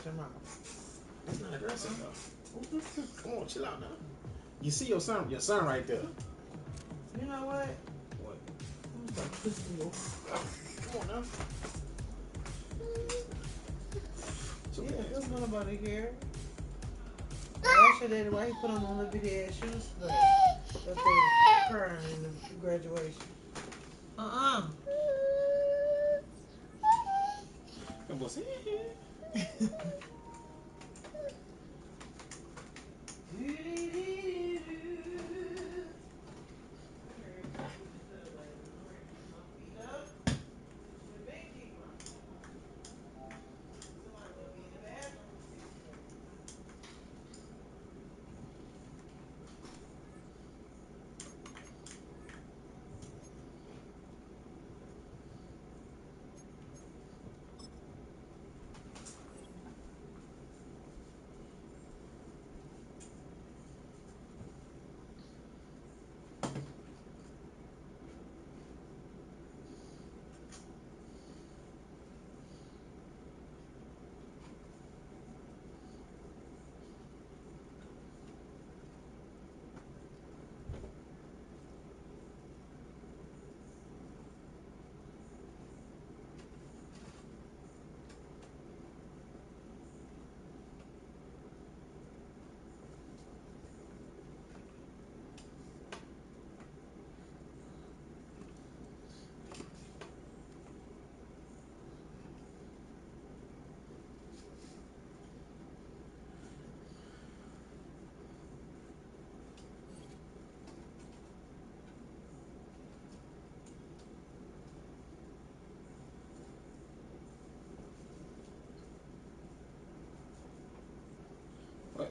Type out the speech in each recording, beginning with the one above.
your mouth. That's not aggressive though. Come on, chill out now. You see your son right there. You know what? What? I'm gonna start twisting you. Come on now. Yeah, there's nobody here. Ask your daddy why he put on the little bitty ass shoes today. That they crying in the graduation. Come on, say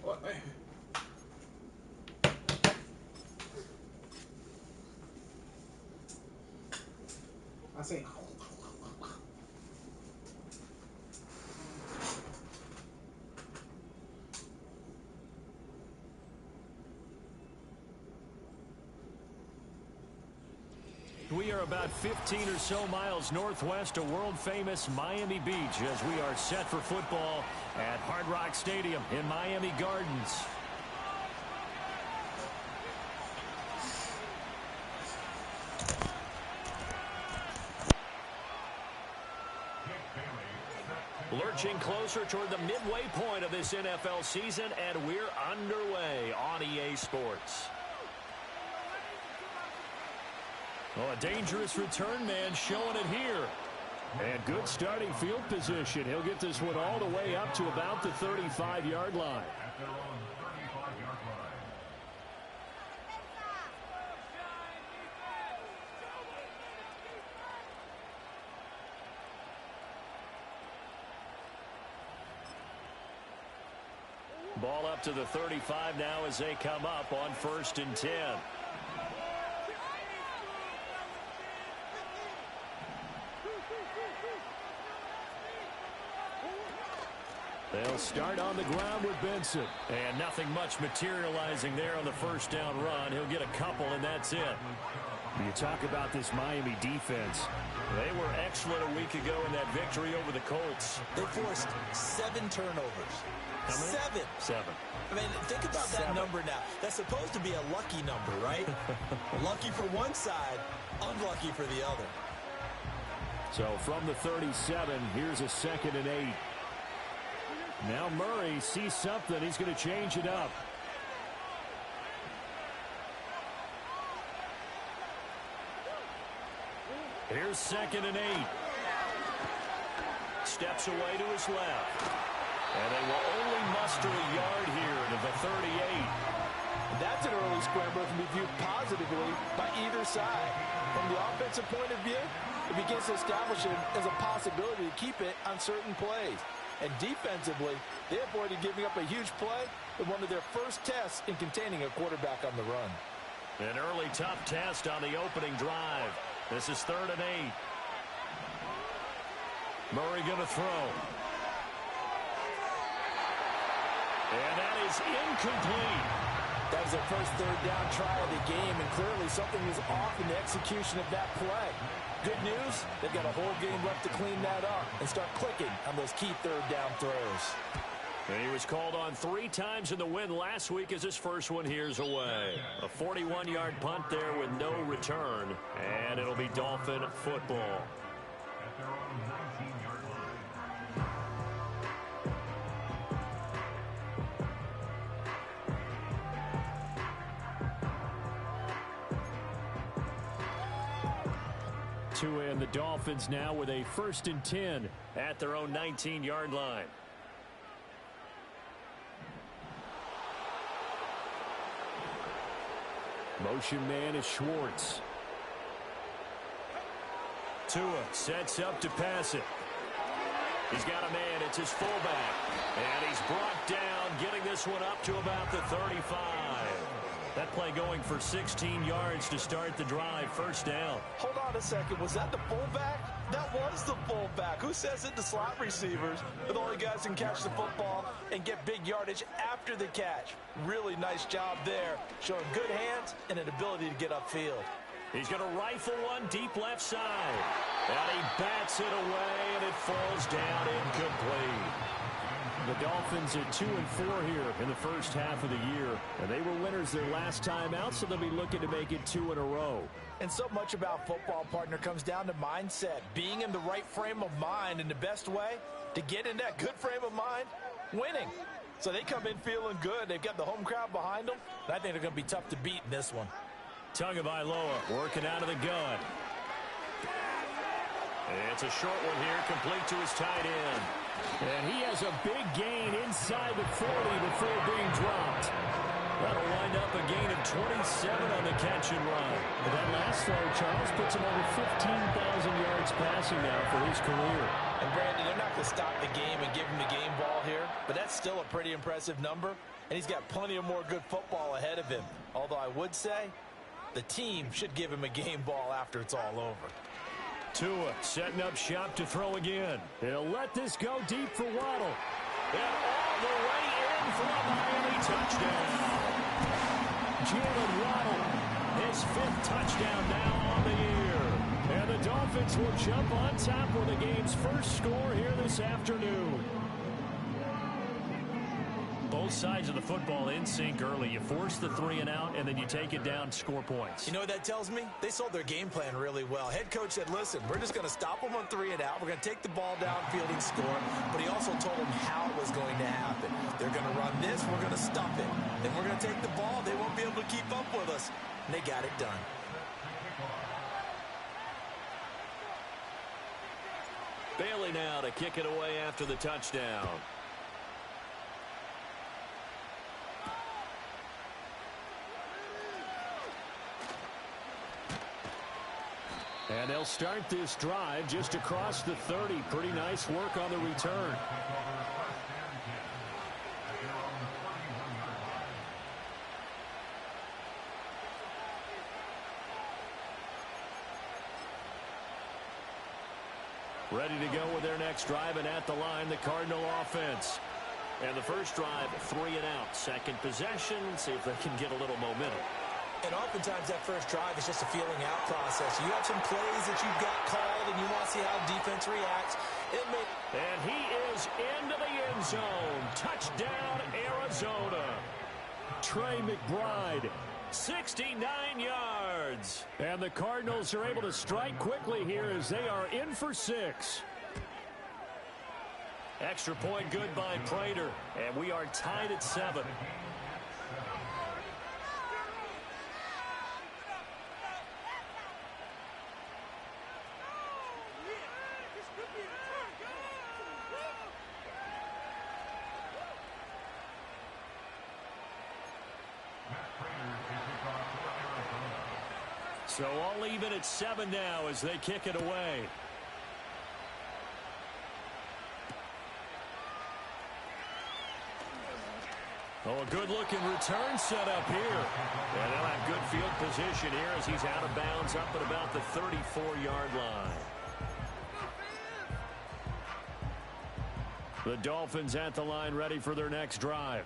what? I say. We are about 15 or so miles northwest of world-famous Miami Beach as we are set for football at Hard Rock Stadium in Miami Gardens. Lurching closer toward the midway point of this NFL season, and we're underway on EA Sports. Oh, a dangerous return man showing it here. And good starting field position. He'll get this one all the way up to about the 35-yard line. Ball up to the 35 now as they come up on 1st and 10. They'll start on the ground with Benson. And nothing much materializing there on the first down run. He'll get a couple, and that's it. You talk about this Miami defense. They were excellent a week ago in that victory over the Colts. They forced 7 turnovers. How many? 7. I mean, think about that number now. That's supposed to be a lucky number, right? Lucky for one side, unlucky for the other. So from the 37, here's a 2nd and 8. Now Murray sees something. He's going to change it up. Here's 2nd and 8. Steps away to his left. And they will only muster a yard here to the 38. That's an early scramble that can be viewed positively by either side. From the offensive point of view, it begins to establish it as a possibility to keep it on certain plays. And defensively, they avoided giving up a huge play with one of their first tests in containing a quarterback on the run. An early tough test on the opening drive. This is 3rd and 8. Murray going to throw. And that is incomplete. That was their first 3rd down try of the game, and clearly something was off in the execution of that play. Good news, they've got a whole game left to clean that up and start clicking on those key 3rd down throws. And he was called on 3 times in the win last week as his first one here's away. A 41-yard punt there with no return. And it'll be Dolphin football. Tua and the Dolphins now with a 1st and 10 at their own 19-yard line. Motion man is Schwartz. Tua sets up to pass it. He's got a man. It's his fullback. And he's brought down, getting this one up to about the 35. That play going for 16 yards to start the drive. 1st down. Hold on a second. Was that the fullback? That was the fullback. Who says it to slot receivers? They're the only guys who can catch the football and get big yardage after the catch. Really nice job there, showing good hands and an ability to get upfield. He's going to rifle one deep left side. And he bats it away, and it falls down incomplete. The Dolphins at 2-4 here in the first half of the year. And they were winners their last time out, so they'll be looking to make it 2 in a row. And so much about football, partner, comes down to mindset. Being in the right frame of mind, and the best way to get in that good frame of mind, winning. So they come in feeling good. They've got the home crowd behind them. And I think they're going to be tough to beat in this one. Tagovailoa working out of the gun. It's a short one here, complete to his tight end. And he has a big gain inside the 40 before being dropped. That'll wind up a gain of 27 on the catch and run. But that last throw, Charles, puts him over 15,000 yards passing now for his career. And Brandon, they're not going to stop the game and give him the game ball here, but that's still a pretty impressive number. And he's got plenty of more good football ahead of him. Although I would say the team should give him a game ball after it's all over. Tua setting up shop to throw again. He'll let this go deep for Waddle. And all the way in for a Miami touchdown. Jalen Waddle, His 5th touchdown now on the year. and the Dolphins will jump on top with the game's first score here this afternoon. Both sides of the football in sync early. You force the 3 and out, and then you take it down, score points. You know what that tells me? They sold their game plan really well. Head coach said, listen, we're just going to stop them on 3 and out. We're going to take the ball downfield and score. But he also told them how it was going to happen. They're going to run this. We're going to stop it. Then we're going to take the ball. They won't be able to keep up with us. And they got it done. Bailey now to kick it away after the touchdown. And they'll start this drive just across the 30. Pretty nice work on the return. Ready to go with their next drive, and at the line, the Cardinal offense. And the first drive, 3 and out. Second possession, see if they can get a little momentum. And oftentimes that first drive is just a feeling out process. You have some plays that you've got called and you want to see how the defense reacts. And he is into the end zone. Touchdown, Arizona. Trey McBride. 69 yards. And the Cardinals are able to strike quickly here as they are in for 6. Extra point good by Prater. And we are tied at 7. So all even at 7 now as they kick it away. Oh, a good-looking return set up here. And they'll have good field position here as he's out of bounds up at about the 34-yard line. The Dolphins at the line ready for their next drive.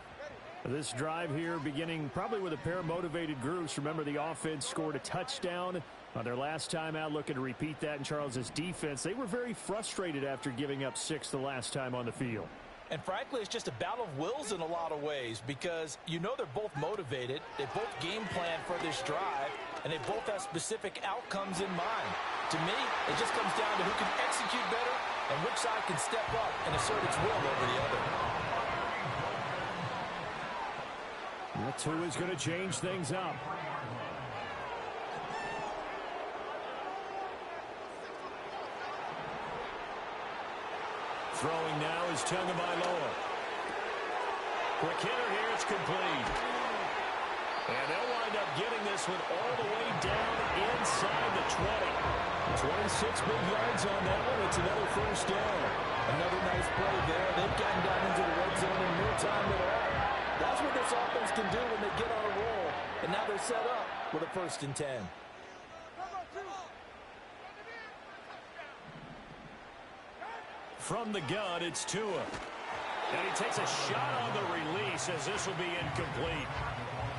This drive here beginning probably with a pair of motivated groups. Remember, the offense scored a touchdown on their last time out, looking to repeat that in Charles's defense. They were very frustrated after giving up 6 the last time on the field. And frankly, it's just a battle of wills in a lot of ways because you know they're both motivated. They both game plan for this drive, and they both have specific outcomes in mind. To me, it just comes down to who can execute better and which side can step up and assert its will over the other. That's who is going to change things up. Throwing now is Tagovailoa. Quick hitter here, it's complete. And they'll wind up getting this one all the way down inside the 20. 26 big yards on that one. It's another first down. Another nice play there. They've gotten down into the red zone in no time at all. That's what this offense can do when they get on a roll. And now they're set up with a 1st and 10. From the gun, it's Tua. And he takes a shot on the release as this will be incomplete.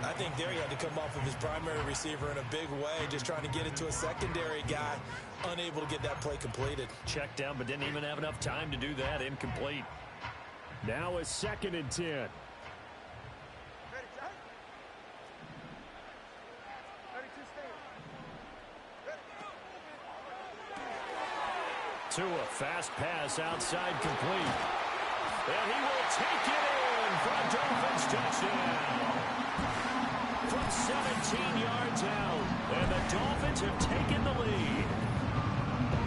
I think there he had to come off of his primary receiver in a big way, just trying to get it to a secondary guy, unable to get that play completed. Checked down, but didn't even have enough time to do that. Incomplete. Now a 2nd and 10. Tua, fast pass outside, complete. And he will take it in for a Dolphins touchdown. From 17 yards out. And the Dolphins have taken the lead.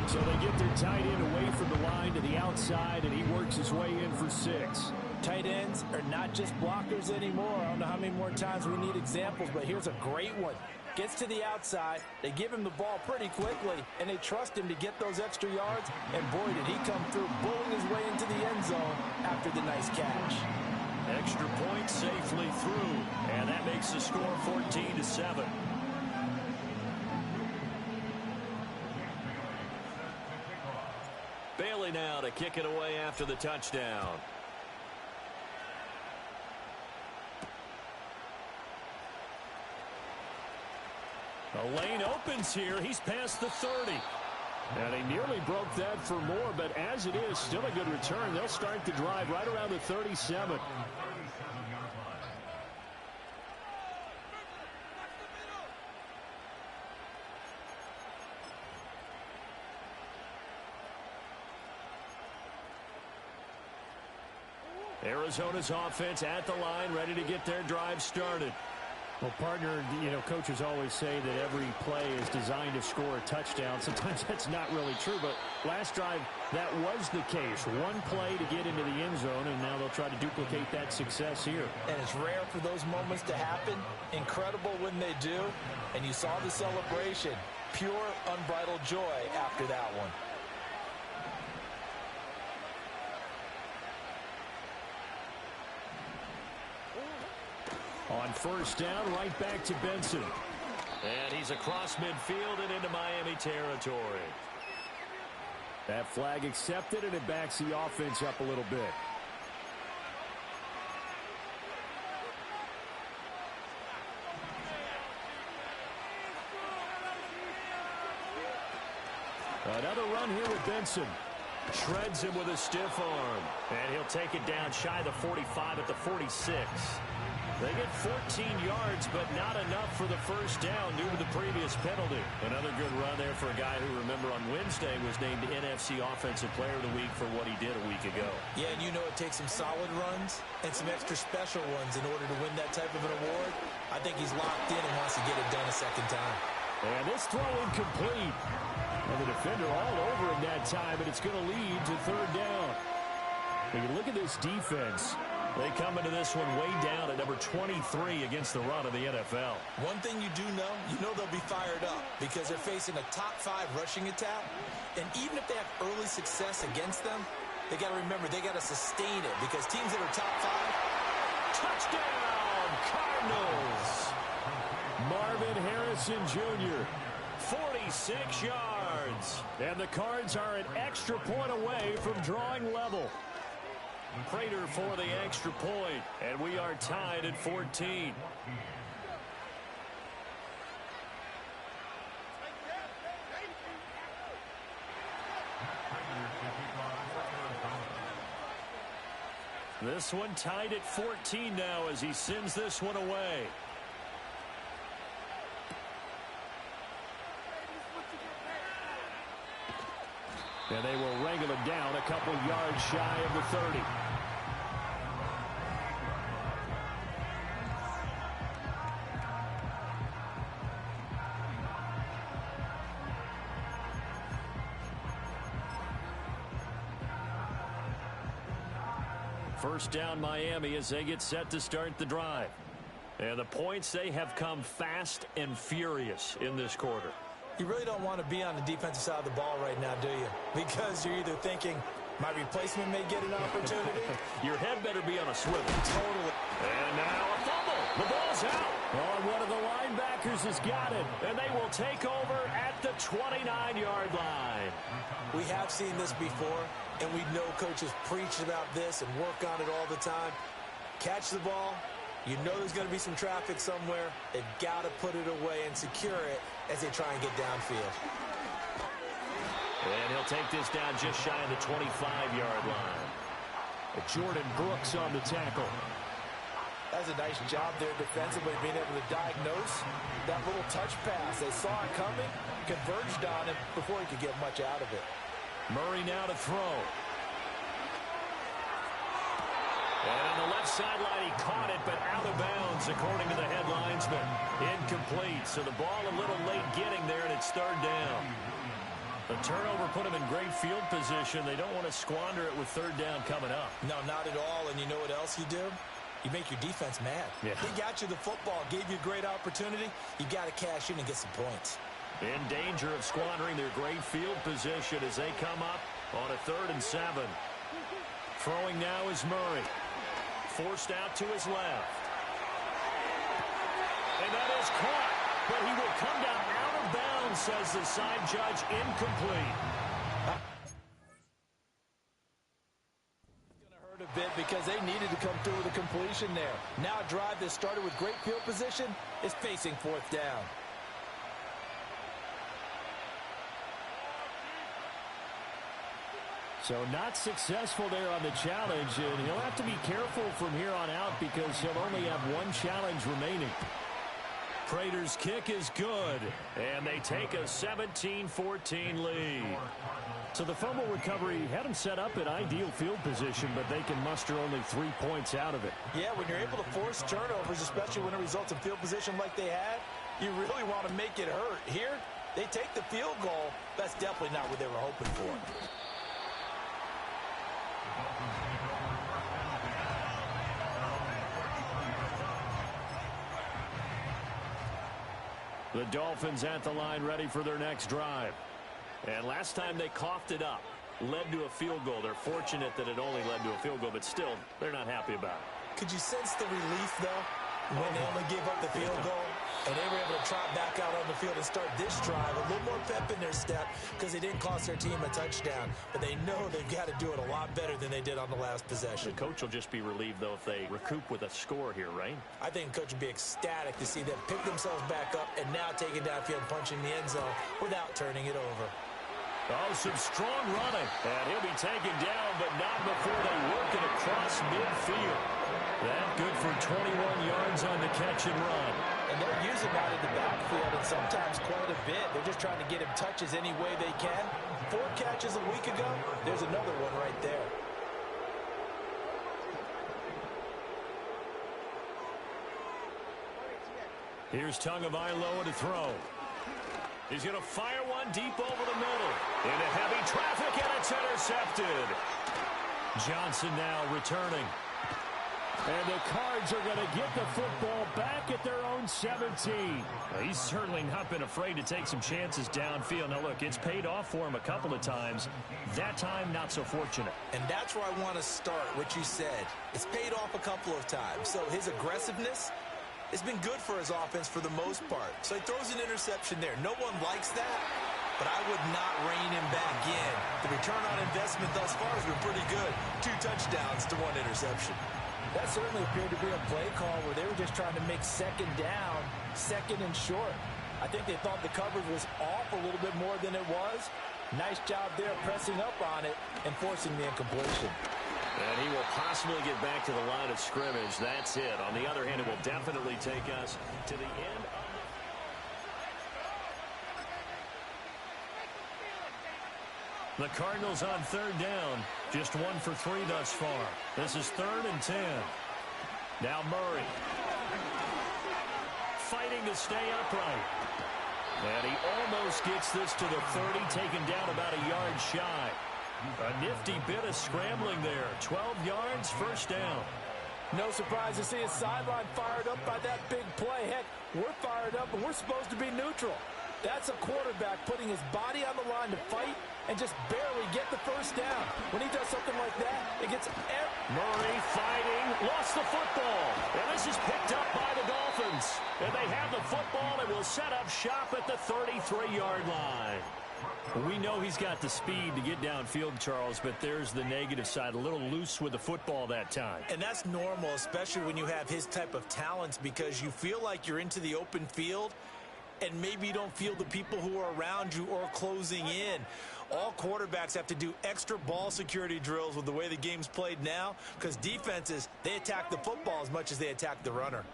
So they get their tight end away from the line to the outside, and he works his way in for 6. Tight ends are not just blockers anymore. I don't know how many more times we need examples, but here's a great one. Gets to the outside, they give him the ball pretty quickly, and they trust him to get those extra yards, and boy, did he come through, bowling his way into the end zone after the nice catch. Extra point safely through, and that makes the score 14-7. Bailey now to kick it away after the touchdown. The lane opens here. He's past the 30. And he nearly broke that for more, but as it is, still a good return. They'll start the drive right around the 37. Arizona's offense at the line, ready to get their drive started. Well, partner, coaches always say that every play is designed to score a touchdown. Sometimes that's not really true, but last drive, that was the case. One play to get into the end zone, and now they'll try to duplicate that success here. And it's rare for those moments to happen. Incredible when they do. And you saw the celebration. Pure, unbridled joy after that one. On first down, right back to Benson. And he's across midfield and into Miami territory. That flag accepted, and it backs the offense up a little bit. Another run here with Benson. Shreds him with a stiff arm. And he'll take it down shy of the 45 at the 46. They get 14 yards, but not enough for the first down due to the previous penalty. Another good run there for a guy who, remember, on Wednesday was named NFC Offensive Player of the Week for what he did a week ago. Yeah, and it takes some solid runs and some extra special ones in order to win that type of an award. I think he's locked in and wants to get it done a second time. And this throw incomplete. And the defender all over him that time, and it's going to lead to third down. When you look at this defense, they come into this one way down at number 23 against the run of the NFL. One thing you do know, they'll be fired up because they're facing a top 5 rushing attack. And even if they have early success against them, they got to remember they got to sustain it because teams that are top 5. Touchdown, Cardinals! Marvin Harrison Jr., 46 yards. And the Cards are an extra point away from drawing level. Prater for the extra point, and we are tied at 14. This one tied at 14 now as he sends this one away. And they will wrangle him down a couple yards shy of the 30. First down Miami as they get set to start the drive. And the points, they have come fast and furious in this quarter. You really don't want to be on the defensive side of the ball right now, do you? Because you're either thinking, my replacement may get an opportunity. Your head better be on a swivel. Totally. And now a fumble. The ball's out. Oh, one of the linebackers has got it. And they will take over at the 29-yard line. We have seen this before, and we know coaches preach about this and work on it all the time. Catch the ball. You know there's going to be some traffic somewhere. They've got to put it away and secure it as they try and get downfield. And he'll take this down just shy of the 25-yard line. Jordan Brooks on the tackle. That's a nice job there defensively, being able to diagnose that little touch pass. They saw it coming, converged on it before he could get much out of it. Murray now to throw. And on the left sideline, he caught it, but out of bounds, according to the headlines, but incomplete. So the ball a little late getting there, and it's third down. The turnover put them in great field position. They don't want to squander it with third down coming up. No, not at all. And you know what else you do? You make your defense mad. Yeah. He got you the football, gave you a great opportunity. You got to cash in and get some points. In danger of squandering their great field position as they come up on a 3rd and 7. Throwing now is Murray. Forced out to his left. And that is caught. But he will come down out of bounds, says the side judge, incomplete. It's going to hurt a bit because they needed to come through with a completion there. Now a drive that started with great field position is facing 4th down. So not successful there on the challenge, and he'll have to be careful from here on out because he'll only have one challenge remaining. Prater's kick is good, and they take a 17-14 lead. So the fumble recovery had them set up in ideal field position, but they can muster only 3 points out of it. Yeah, when you're able to force turnovers, especially when it results in field position like they had, you really want to make it hurt. Here, they take the field goal. That's definitely not what they were hoping for. The Dolphins at the line ready for their next drive. And last time they coughed it up, led to a field goal. They're fortunate that it only led to a field goal, but still, they're not happy about it. Could you sense the relief, though, when they only gave up the field goal? And they were able to trot back out on the field and start this drive. A little more pep in their step because they didn't cost their team a touchdown. But they know they've got to do it a lot better than they did on the last possession. The coach will just be relieved, though, if they recoup with a score here, right? I think the coach would be ecstatic to see them pick themselves back up and now take it downfield and punch in the end zone without turning it over. Oh, some strong running. And he'll be taken down, but not before they work it across midfield. That good for 21 yards on the catch and run. And they're using that in the backfield and sometimes quite a bit. They're just trying to get him touches any way they can. 4 catches a week ago. There's another one right there. Here's Tagovailoa to throw. He's going to fire one deep over the middle. Into heavy traffic, and it's intercepted. Johnson now returning. And the Cards are going to get the football back at their own 17. He's certainly not been afraid to take some chances downfield. Now, look, it's paid off for him a couple of times. That time, not so fortunate. And that's where I want to start, what you said. It's paid off a couple of times. So his aggressiveness has been good for his offense for the most part. So he throws an interception there. No one likes that, but I would not rein him back in. The return on investment thus far has been pretty good. 2 touchdowns to 1 interception. That certainly appeared to be a play call where they were just trying to make second down, second and short. I think they thought the coverage was off a little bit more than it was. Nice job there pressing up on it and forcing the incompletion. And he will possibly get back to the line of scrimmage. That's it. On the other hand, it will definitely take us to the end of the Cardinals on third down. Just 1 for 3 thus far. This is 3rd and 10. Now Murray. Fighting to stay upright. And he almost gets this to the 30, taken down about a yard shy. A nifty bit of scrambling there. 12 yards, first down. No surprise to see his sideline fired up by that big play. Heck, we're fired up, and we're supposed to be neutral. That's a quarterback putting his body on the line to fight and just barely get the first down. When he does something like that, it gets... Murray fighting, lost the football. And this is picked up by the Dolphins. And they have the football and will set up shop at the 33-yard line. We know he's got the speed to get downfield, Charles, but there's the negative side. A little loose with the football that time. And that's normal, especially when you have his type of talents, because you feel like you're into the open field and maybe you don't feel the people who are around you or closing in. All quarterbacks have to do extra ball security drills with the way the game's played now, because defenses, they attack the football as much as they attack the runner.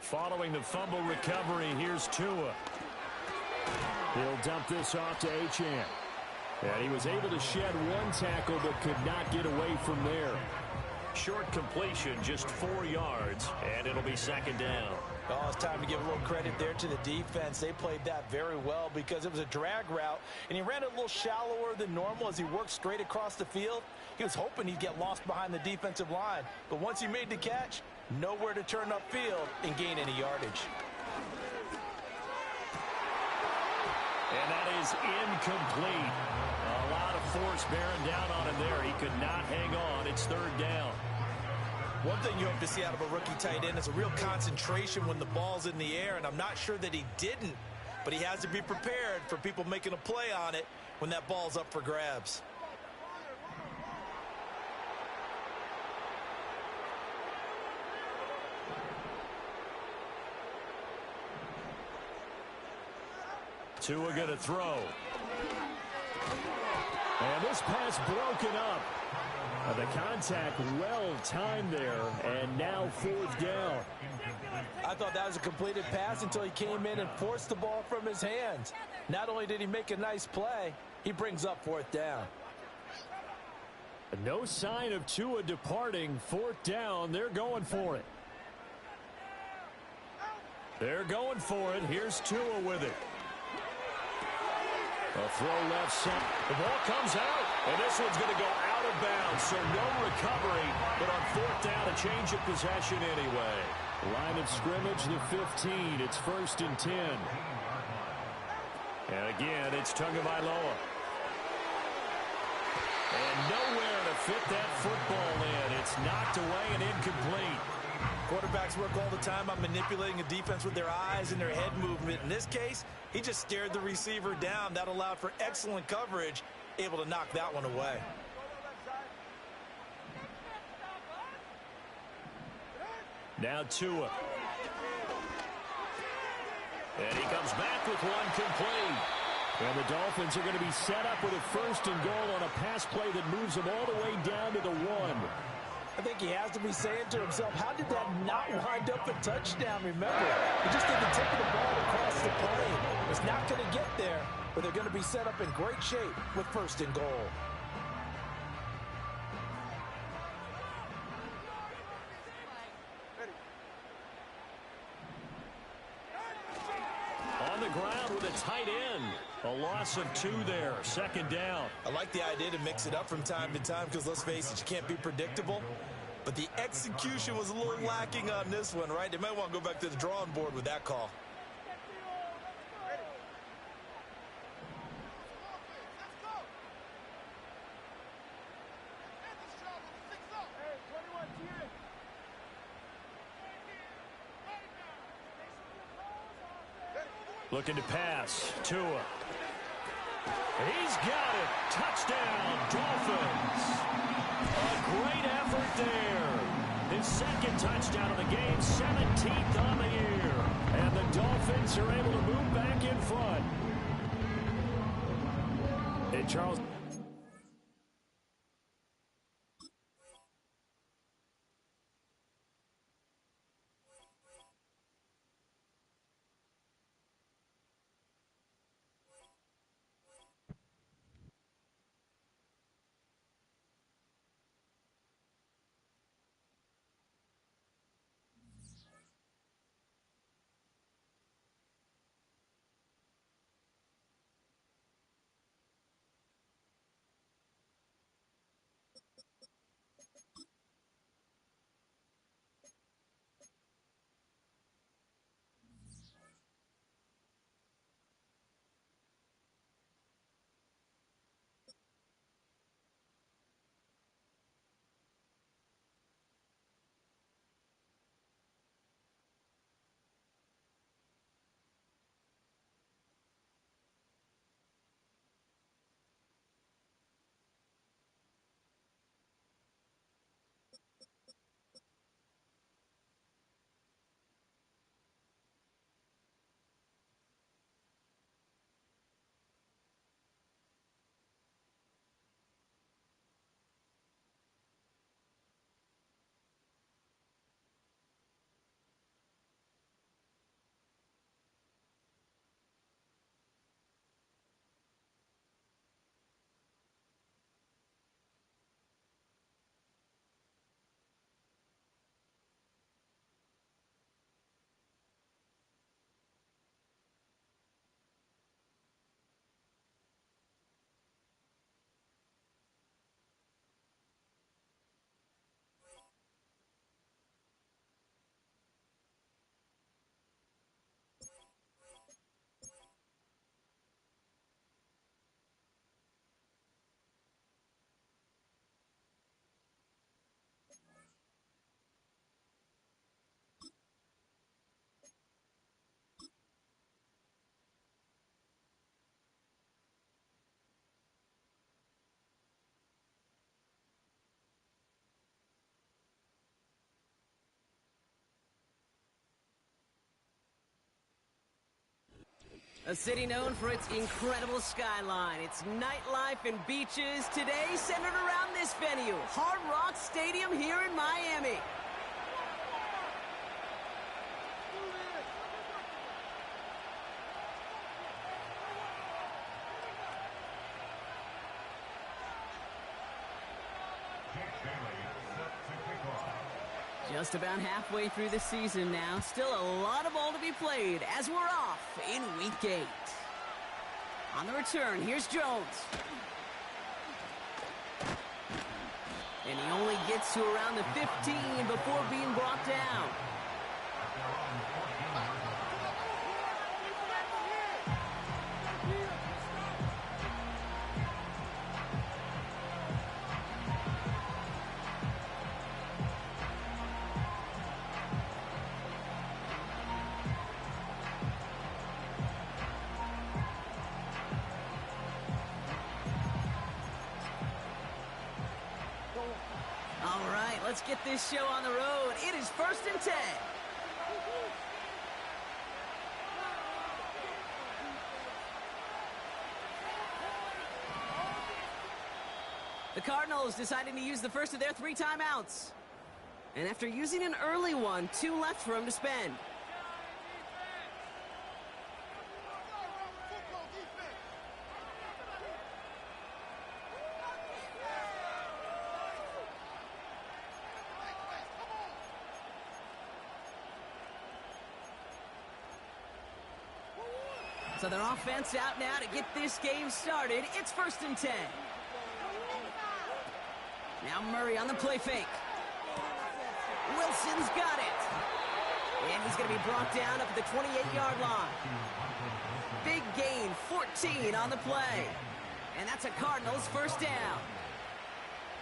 Following the fumble recovery, here's Tua. He'll dump this off to Achane. And he was able to shed 1 tackle but could not get away from there. Short completion, just 4 yards, and it'll be 2nd down. Oh, it's time to give a little credit there to the defense. They played that very well because it was a drag route, and he ran it a little shallower than normal as he worked straight across the field. He was hoping he'd get lost behind the defensive line, but once he made the catch, nowhere to turn upfield and gain any yardage. And that is incomplete. A lot of force bearing down on him there. He could not hang on. It's 3rd down. One thing you hope to see out of a rookie tight end is a real concentration when the ball's in the air, and I'm not sure that he didn't, but he has to be prepared for people making a play on it when that ball's up for grabs. Tua going to throw. And this pass broken up. The contact well timed there, and now 4th down. I thought that was a completed pass until he came in and forced the ball from his hands. Not only did he make a nice play, he brings up 4th down. No sign of Tua departing. 4th down. They're going for it. They're going for it. Here's Tua with it. A throw left side. The ball comes out, and this one's going to go out of bounds, so no recovery, but on 4th down, a change of possession anyway. Line of scrimmage, the 15. It's 1st and 10. And again, it's Tagovailoa. And nowhere to fit that football in. It's knocked away and incomplete. Quarterbacks work all the time on manipulating a defense with their eyes and their head movement. In this case, he just stared the receiver down. That allowed for excellent coverage, able to knock that one away. Now Tua. And he comes back with one complete. And the Dolphins are going to be set up with a 1st and goal on a pass play that moves them all the way down to the 1. I think he has to be saying to himself, how did that not wind up a touchdown? Remember, he just did the tip of the ball across the plane. It's not going to get there, but they're going to be set up in great shape with 1st and goal. On the ground with a tight end. A loss of 2 there. 2nd down. I like the idea to mix it up from time to time because, let's face it, you can't be predictable. But the execution was a little lacking on this one, right? They might want to go back to the drawing board with that call. Looking to pass. Tua. He's got it. Touchdown, Dolphins. A great effort there. His 2nd touchdown of the game, 17th on the year. And the Dolphins are able to move back in front. Hey, Charles. A city known for its incredible skyline, its nightlife and beaches, today centered around this venue, Hard Rock Stadium here in Miami. Just about halfway through the season now. Still a lot of ball to be played as we're off in Week 8. On the return, here's Jones. And he only gets to around the 15 before being brought down. Let's get this show on the road. It is 1st and 10. The Cardinals deciding to use the first of their 3 timeouts. And after using an early one, 2 left for him to spend. So their offense out now to get this game started. It's 1st and 10. Now Murray on the play fake. Wilson's got it. And he's going to be brought down up at the 28-yard line. Big gain, 14 on the play. And that's a Cardinals first down.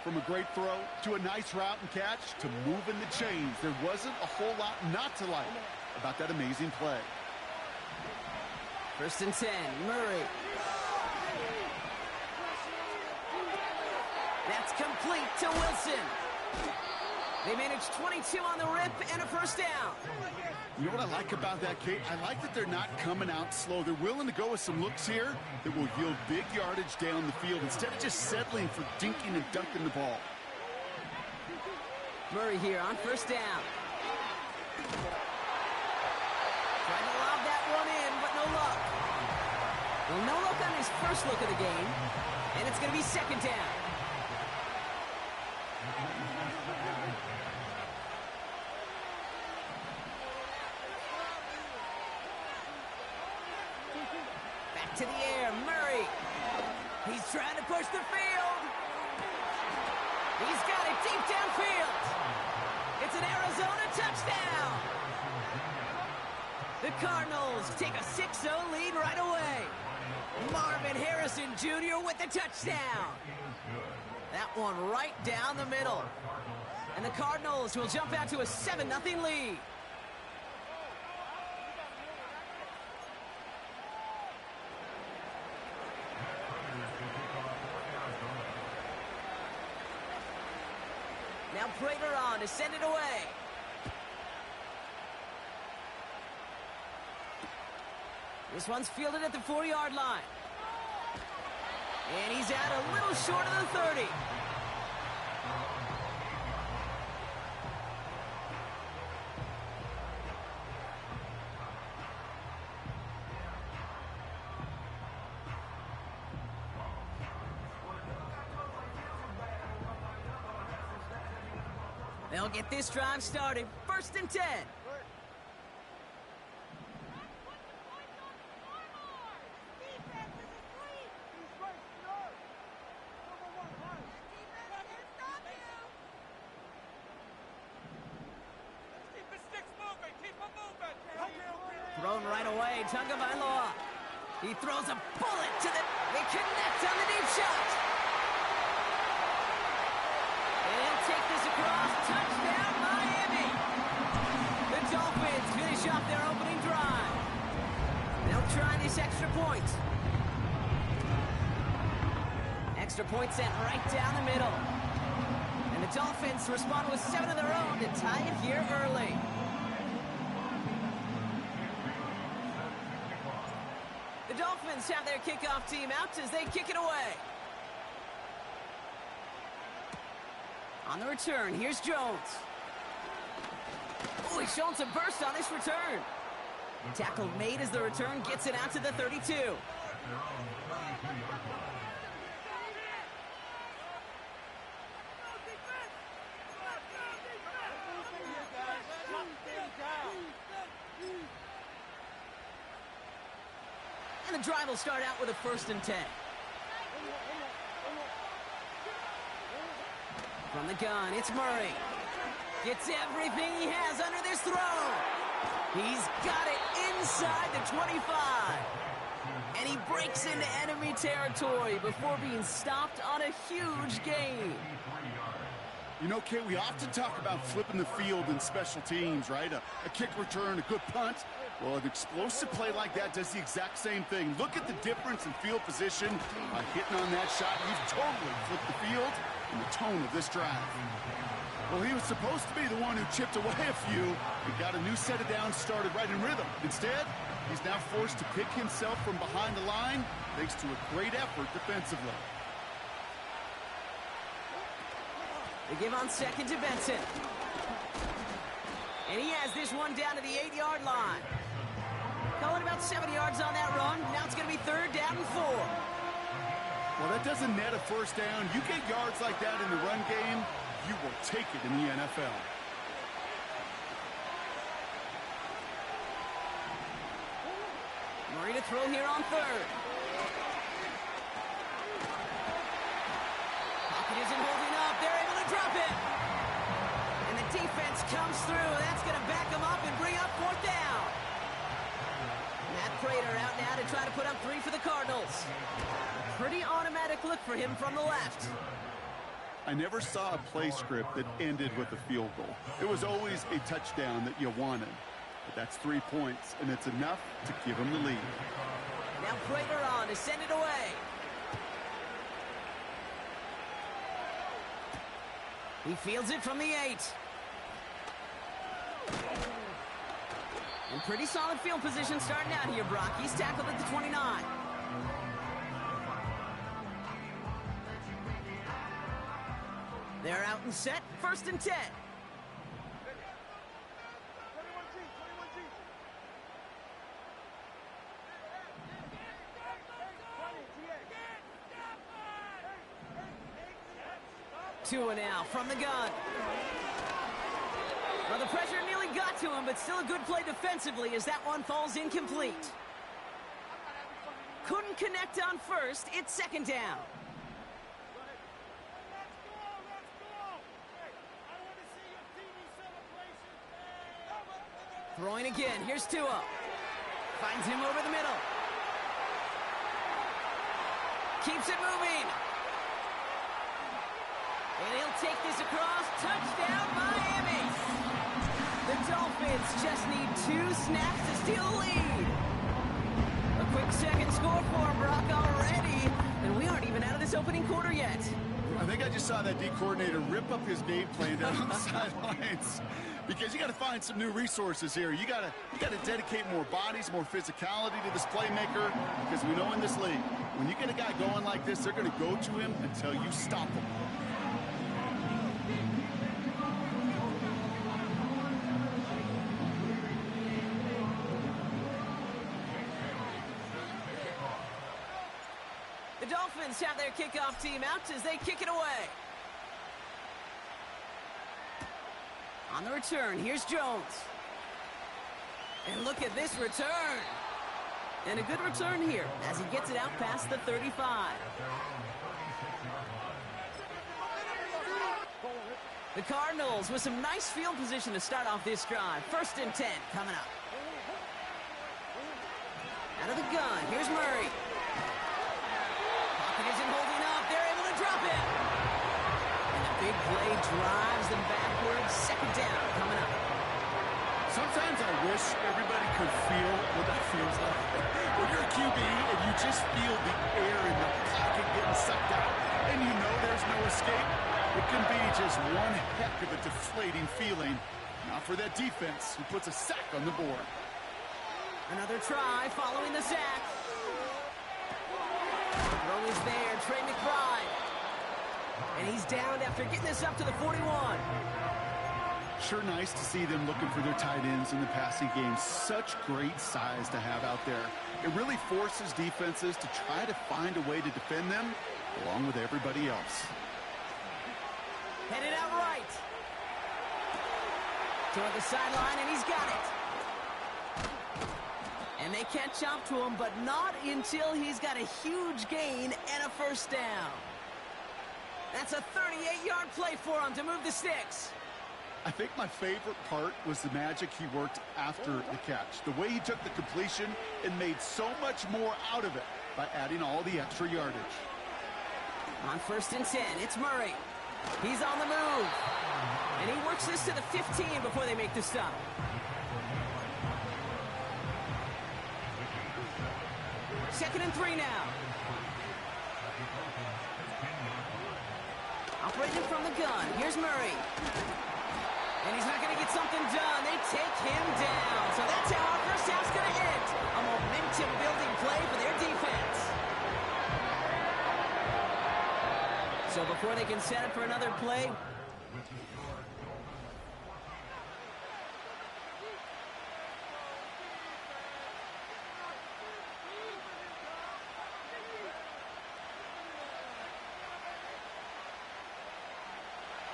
From a great throw to a nice route and catch to moving the chains, there wasn't a whole lot not to like about that amazing play. 1st and 10, Murray. That's complete to Wilson. They managed 22 on the rip and a first down. You know what I like about that, Kate? I like that they're not coming out slow. They're willing to go with some looks here that will yield big yardage down the field instead of just settling for dinking and dunking the ball. Murray here on first down. Trying to lob that one in, but no luck. Well, no luck on his first look of the game, and it's going to be 2nd down. Back to the air, Murray. He's trying to push the field. He's got it deep downfield. It's an Arizona touchdown. The Cardinals take a 6-0 lead right away. Marvin Harrison Jr. with the touchdown. That one right down the middle. And the Cardinals will jump out to a 7-0 lead. Now Prater on to send it away. This one's fielded at the 4-yard line. And he's out a little short of the 30. They'll get this drive started. 1st and 10. Thrown right away, Tagovailoa. He throws a bullet to the... They connect on the deep shot. And take this across. Touchdown, Miami. The Dolphins finish off their opening drive. They'll try this extra point. Extra point sent right down the middle. And the Dolphins respond with 7 of their own to tie it here early. Dolphins have their kickoff team out as they kick it away. On the return, here's Jones. Oh, he's showing some burst on this return. Tackle made as the return gets it out to the 32. And the drive will start out with a 1st and 10. From the gun, it's Murray. Gets everything he has under this throw. He's got it inside the 25. And he breaks into enemy territory before being stopped on a huge gain. You know, Kate, we often talk about flipping the field in special teams, right? A kick return, a good punt. Well, an explosive play like that does the exact same thing. Look at the difference in field position by hitting on that shot. You've totally flipped the field and the tone of this drive. Well, he was supposed to be the one who chipped away a few and got a new set of downs started right in rhythm. Instead, he's now forced to pick himself from behind the line thanks to a great effort defensively. They give on 2nd to Benson. And he has this one down to the 8-yard line. Calling about 7 yards on that run. Now it's going to be 3rd down and 4. Well, that doesn't net a 1st down. You get yards like that in the run game, you will take it in the NFL. Murray to throw here on 3rd. Pocket isn't holding up. They're able to drop it. And the defense comes through. That's going to back them up and bring up 4th down. Matt Prater out now to try to put up 3 for the Cardinals. Pretty automatic look for him from the left. I never saw a play script that ended with a field goal. It was always a touchdown that you wanted. But that's 3 points, and it's enough to give him the lead. Now Prater on to send it away. He fields it from the 8. And pretty solid field position starting out here, Brock. He's tackled at the 29. They're out and set, 1st and 10. Tua now from the gun. Well, the pressure nearly got to him, but still a good play defensively as that one falls incomplete. Couldn't connect on 1st. It's 2nd down. Throwing again. Here's Tua. Finds him over the middle. Keeps it moving. And he'll take this across. Touchdown, Miami. The Dolphins just need 2 snaps to steal the lead. A quick second score for him, Brock, already. And we aren't even out of this opening quarter yet. I think I just saw that D coordinator rip up his game plan down on the sidelines. Because you got to find some new resources here. You got to dedicate more bodies, more physicality to this playmaker. Because we know in this league, when you get a guy going like this, they're going to go to him until you stop him. The Dolphins have their kickoff team out as they kick it away. On the return, here's Jones. And look at this return. And a good return here as he gets it out past the 35. The Cardinals with some nice field position to start off this drive. 1st and 10 coming up. Out of the gun, here's Murray. Pocket isn't holding up. They're able to drop it. And the big play drives them backwards. 2nd down coming up. Sometimes I wish everybody could feel what that feels like. When you're a QB and you just feel the air in the pocket getting sucked out and you know there's no escape, it can be just one heck of a deflating feeling. Not for that defense who puts a sack on the board. Another try following the sack. Throw is there, Trey McBride. And he's downed after getting this up to the 41. Sure nice to see them looking for their tight ends in the passing game. Such great size to have out there. It really forces defenses to try to find a way to defend them along with everybody else. Headed out right. Toward the sideline, and he's got it. And they catch up to him, but not until he's got a huge gain and a first down. That's a 38-yard play for him to move the sticks. I think my favorite part was the magic he worked after the catch. The way he took the completion and made so much more out of it by adding all the extra yardage. On 1st and 10, it's Murray. He's on the move. And he works this to the 15 before they make the stop. Second and 3 now. Operating from the gun. Here's Murray. And he's not going to get something done. They take him down. So that's how our first half's going to end. A momentum-building play for their defense. So before they can set up for another play,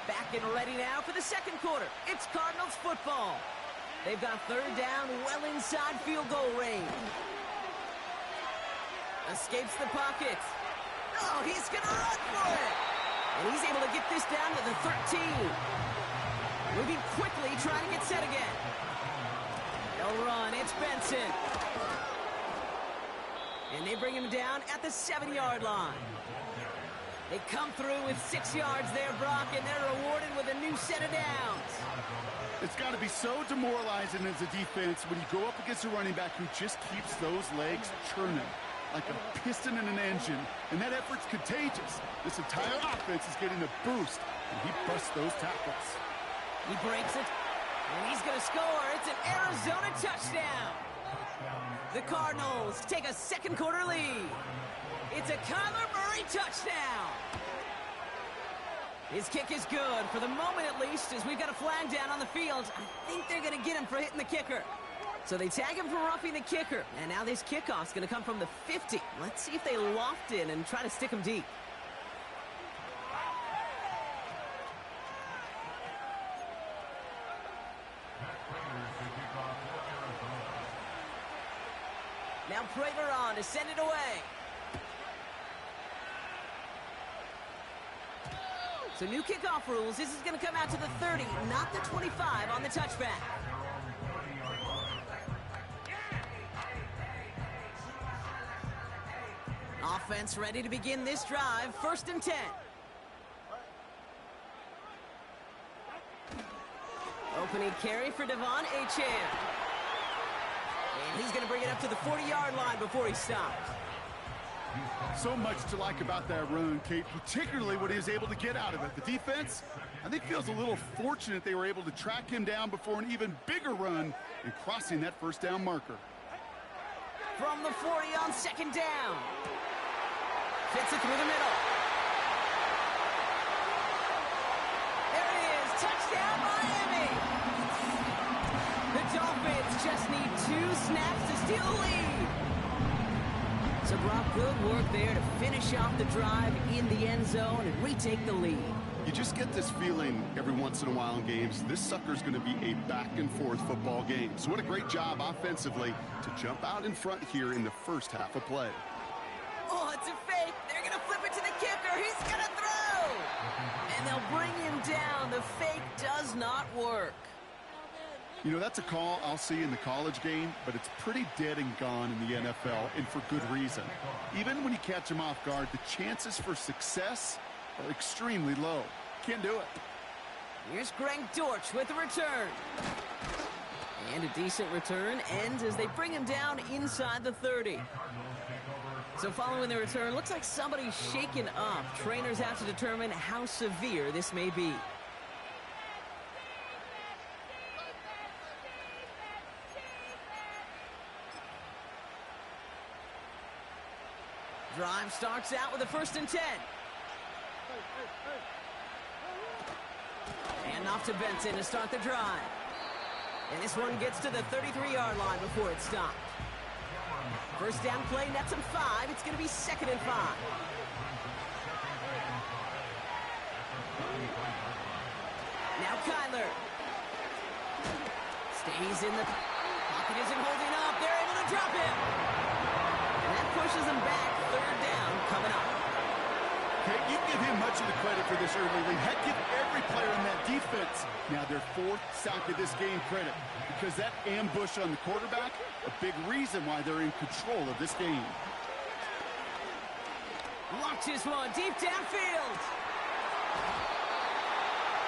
back and ready now for the second quarter. It's Cardinals football. They've got 3rd down well inside field goal range. Escapes the pocket. Oh, he's going to run for it. And he's able to get this down to the 13. Moving quickly, trying to get set again. They'll run. It's Benson. And they bring him down at the 7-yard line. They come through with 6 yards there, Brock, and they're rewarded with a new set of downs. It's got to be so demoralizing as a defense when you go up against a running back who just keeps those legs churning like a piston in an engine, and that effort's contagious. This entire offense is getting a boost, and he busts those tackles. He breaks it, and he's going to score. It's an Arizona touchdown. The Cardinals take a second quarter lead. It's a Kyler Murray touchdown. His kick is good, for the moment at least, as we've got a flag down on the field. I think they're going to get him for hitting the kicker. So they tag him for roughing the kicker. And now this kickoff's going to come from the 50. Let's see if they loft in and try to stick him deep. Now Prater on to send it away. So new kickoff rules. This is going to come out to the 30, not the 25 on the touchback. Offense ready to begin this drive. 1st and 10. Opening carry for Devon Achane. And he's going to bring it up to the 40-yard line before he stops. So much to like about that run, Kate, particularly what he was able to get out of it. The defense, I think, feels a little fortunate they were able to track him down before an even bigger run and crossing that first down marker. From the 40 on 2nd down. Fits it through the middle. There it is. Touchdown, Miami. The Dolphins just need 2 snaps to steal the lead. So Brock, good work there to finish off the drive in the end zone and retake the lead. You just get this feeling every once in a while in games. This sucker's going to be a back-and-forth football game. So what a great job offensively to jump out in front here in the first half of play. Oh, it's a fake. They're going to flip it to the kicker. He's going to throw. And they'll bring him down. The fake does not work. You know, that's a call I'll see in the college game, but it's pretty dead and gone in the NFL, and for good reason. Even when you catch him off guard, the chances for success are extremely low. Can't do it. Here's Greg Dortch with the return. And a decent return ends as they bring him down inside the 30. So following the return, looks like somebody's shaken up. Trainers have to determine how severe this may be. Drive starts out with a 1st and 10. And off to Benson to start the drive. And this one gets to the 33-yard line before it's stopped. First down play, nets him 5. It's going to be 2nd and 5. Now Kyler. Stays in the pocket, isn't holding up. They're able to drop him. And that pushes him back. 3rd down coming up. Okay, you give him much of the credit for this early lead. Heck, give every player on that defense now their 4th sack of this game credit, because that ambush on the quarterback, a big reason why they're in control of this game. Launches one deep downfield.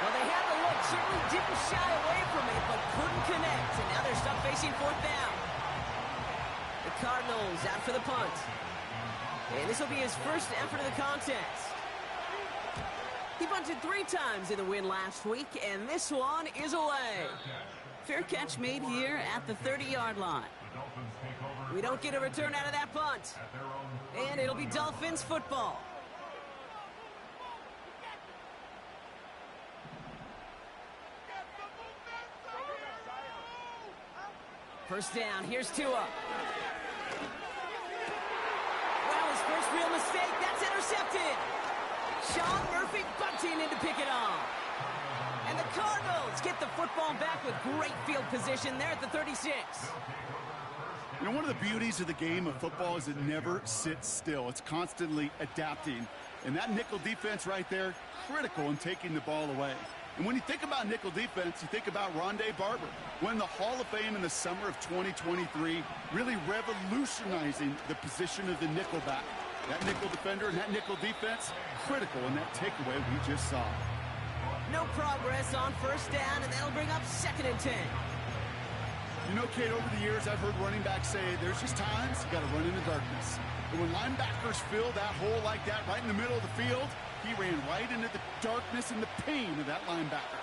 Well, they had the look, certainly didn't shy away from it, but couldn't connect, and now they're stuck facing 4th down. The Cardinals out for the punt. And this will be his first effort of the contest. He punted 3 times in the win last week, and this one is away. Fair catch made here at the 30-yard line. We don't get a return out of that punt. And it'll be Dolphins football. First down, here's Tua. Well, his first real mistake, that's intercepted. Sean Murphy bunting in to pick it off. And the Cardinals get the football back with great field position there at the 36. You know, one of the beauties of the game of football is it never sits still. It's constantly adapting. And that nickel defense right there, critical in taking the ball away. And when you think about nickel defense, you think about Rondé Barber, winning the Hall of Fame in the summer of 2023, really revolutionizing the position of the nickelback. That nickel defender and that nickel defense, critical in that takeaway we just saw. No progress on first down, and that'll bring up 2nd and 10. You know, Kate, over the years, I've heard running backs say there's just times you got to run in the darkness. But when linebackers fill that hole like that right in the middle of the field, he ran right into the darkness and the pain of that linebacker.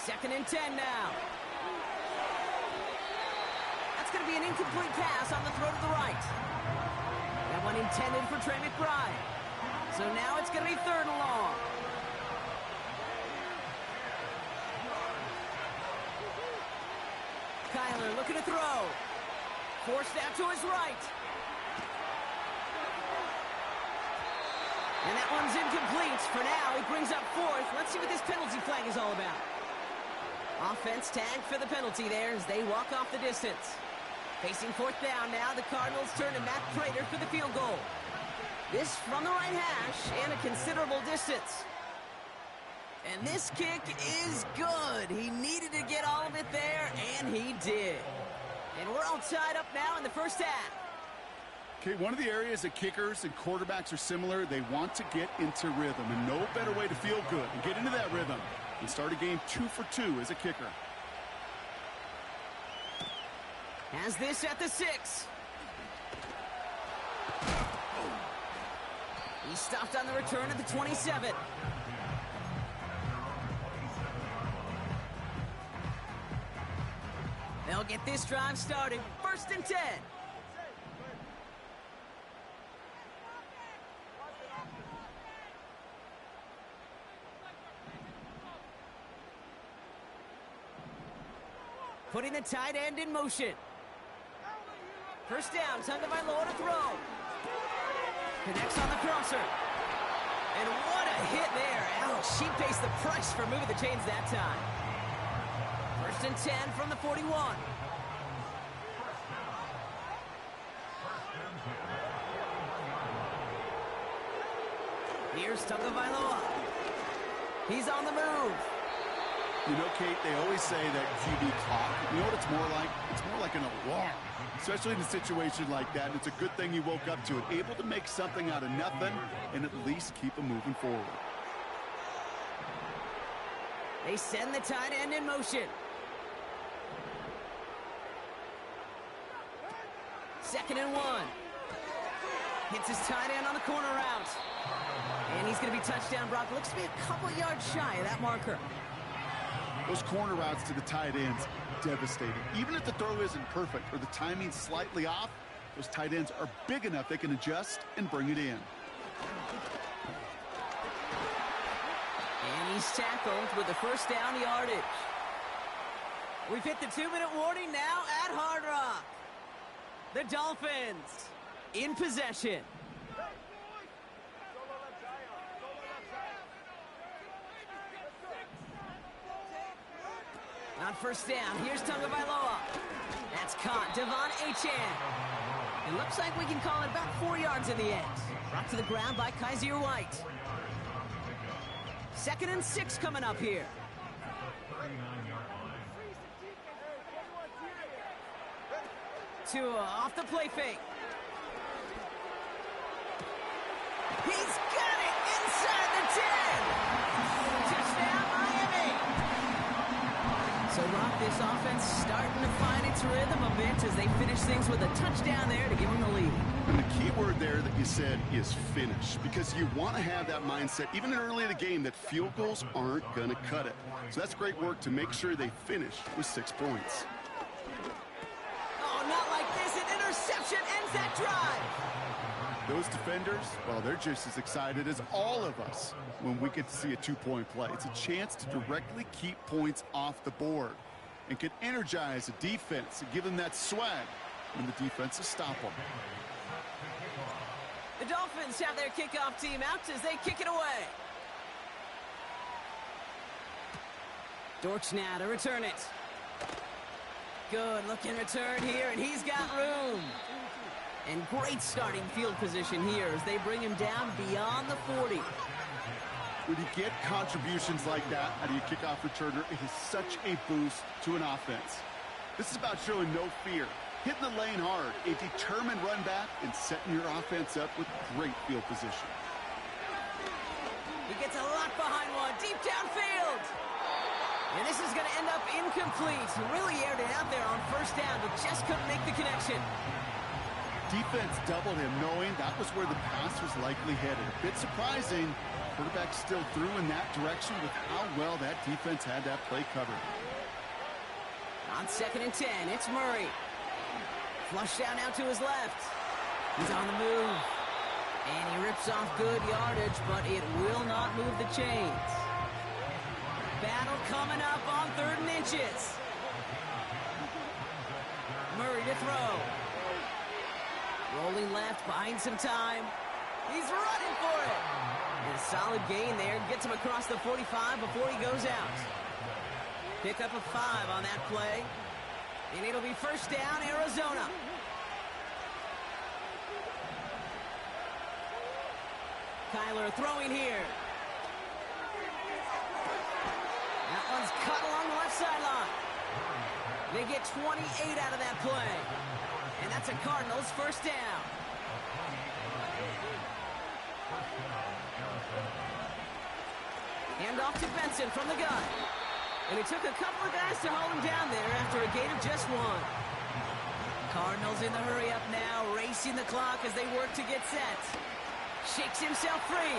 Second and 10 now. That's going to be an incomplete pass on the throw to the right. That one intended for Trey McBride. So now it's going to be 3rd and long. Kyler looking to throw. Forced out to his right. And that one's incomplete. For now, he brings up 4th. Let's see what this penalty flag is all about. Offense tagged for the penalty there as they walk off the distance. Facing 4th down now, the Cardinals turn to Matt Prater for the field goal. This from the right hash and a considerable distance. And this kick is good. He needed to get all of it there, and he did. And we're all tied up now in the first half. Okay, one of the areas that kickers and quarterbacks are similar, they want to get into rhythm. And no better way to feel good and get into that rhythm and start a game 2 for 2 as a kicker. Has this at the 6. He stopped on the return at the 27. They'll get this drive started. 1st and 10. Putting the tight end in motion. First down, Tagovailoa to throw. Connects on the crosser. And what a hit there. Ouch, she pays the price for moving the chains that time. 1st and 10 from the 41. Here's Tagovailoa. He's on the move. You know, Kate, they always say that QB clock, you know what it's more like? It's more like an alarm, especially in a situation like that. And it's a good thing you woke up to it, able to make something out of nothing and at least keep them moving forward. They send the tight end in motion. 2nd and 1. Hits his tight end on the corner route. And he's going to be touchdown. Brock looks to be a couple yards shy of that marker. Those corner routes to the tight ends, devastating. Even if the throw isn't perfect or the timing's slightly off, those tight ends are big enough they can adjust and bring it in. And he's tackled with the first down yardage. We've hit the 2-minute warning now at Hard Rock. The Dolphins in possession. On first down, here's Tagovailoa. That's caught. Devon Achane. It looks like we can call it about 4 yards in the end. Brought to the ground by Kaiser White. 2nd and 6 coming up here. Tua off the play fake. He's got it inside the 10. Touchdown, Miami. So, Rock, this offense starting to find its rhythm a bit as they finish things with a touchdown there to give them the lead. And the key word there that you said is finish, because you want to have that mindset, even early in the game, that field goals aren't going to cut it. So that's great work to make sure they finish with 6 points. Oh, not like this. An interception ends that drive. Those defenders, well, they're just as excited as all of us when we get to see a 2-point play. It's a chance to directly keep points off the board and can energize a defense and give them that swag when the defenses stop them. The Dolphins have their kickoff team out as they kick it away. Dortch now to return it. Good looking return here, and he's got room. And great starting field position here as they bring him down beyond the 40. When you get contributions like that out of your kickoff returner, it is such a boost to an offense. This is about showing no fear, hitting the lane hard, a determined run back, and setting your offense up with great field position. He gets a lot behind one, deep downfield. And this is going to end up incomplete. Really aired it out there on first down, but just couldn't make the connection. Defense doubled him, knowing that was where the pass was likely headed. A bit surprising. Quarterback still threw in that direction with how well that defense had that play covered. On 2nd and 10, it's Murray. Flush down now to his left. He's on the move. And he rips off good yardage, but it will not move the chains. Battle coming up on 3rd and inches. Murray to throw. Rolling left, buying some time. He's running for it. And a solid gain there. Gets him across the 45 before he goes out. Pick up a 5 on that play. And it'll be first down, Arizona. Kyler throwing here. That one's cut along the left sideline. They get 28 out of that play. And that's a Cardinals first down. Hand off to Benson from the gun. And it took a couple of guys to hold him down there after a gain of just 1. Cardinals in the hurry up now, racing the clock as they work to get set. Shakes himself free.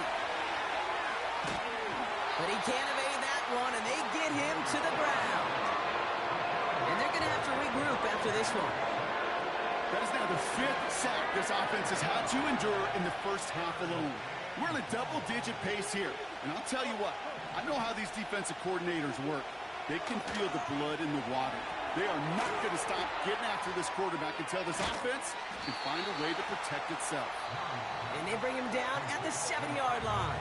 But he can't evade that one, and they get him to the ground. And they're going to have to regroup after this one. That is now the 5th sack this offense has had to endure in the first half alone. We're in a double-digit pace here. And I'll tell you what, I know how these defensive coordinators work. They can feel the blood in the water. They are not going to stop getting after this quarterback until this offense can find a way to protect itself. And they bring him down at the 7-yard line.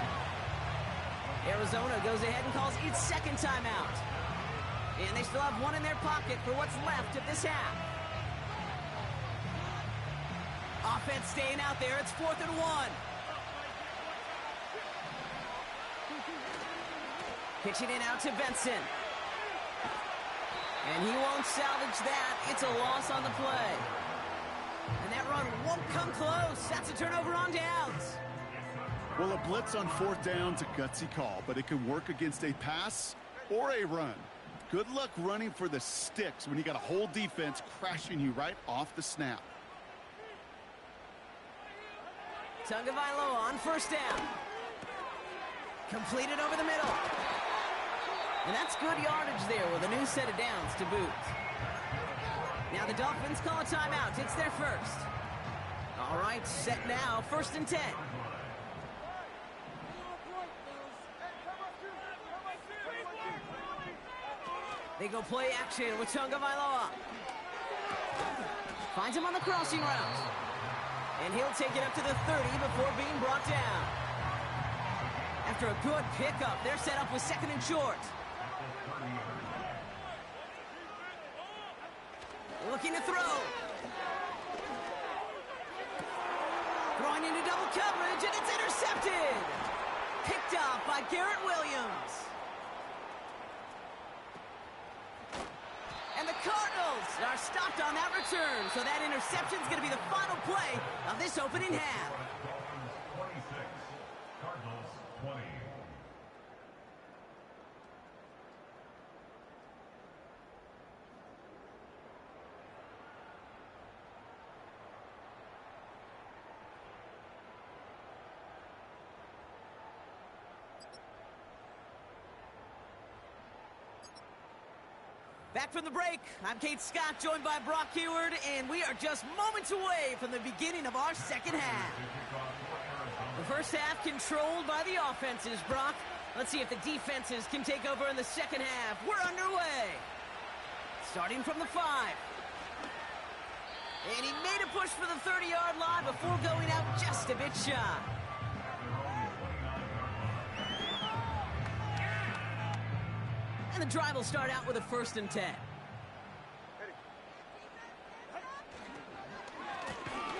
Arizona goes ahead and calls its 2nd timeout. And they still have 1 in their pocket for what's left of this half. Offense staying out there. It's 4th and 1. Pitching it out to Benson. And he won't salvage that. It's a loss on the play. And that run won't come close. That's a turnover on downs. Well, a blitz on 4th down's a gutsy call, but it can work against a pass or a run. Good luck running for the sticks when you got a whole defense crashing you right off the snap. Tagovailoa on first down. Completed over the middle. And that's good yardage there with a new set of downs to boot. Now the Dolphins call a timeout. It's their first. All right, set now. 1st and 10. They go play action with Tagovailoa. Finds him on the crossing route. And he'll take it up to the 30 before being brought down. After a good pickup, they're set up with 2nd and short. Looking to throw. Throwing into double coverage, and it's intercepted. Picked off by Garrett Williams. And the Cardinals are stopped on that return, so that interception is going to be the final play of this opening half. Cardinals 20. Back from the break, I'm Kate Scott, joined by Brock Huard, and we are just moments away from the beginning of our second half. The first half controlled by the offenses, Brock. Let's see if the defenses can take over in the second half. We're underway. Starting from the 5. And he made a push for the 30-yard line before going out just a bit shy. And the drive will start out with a 1st and 10.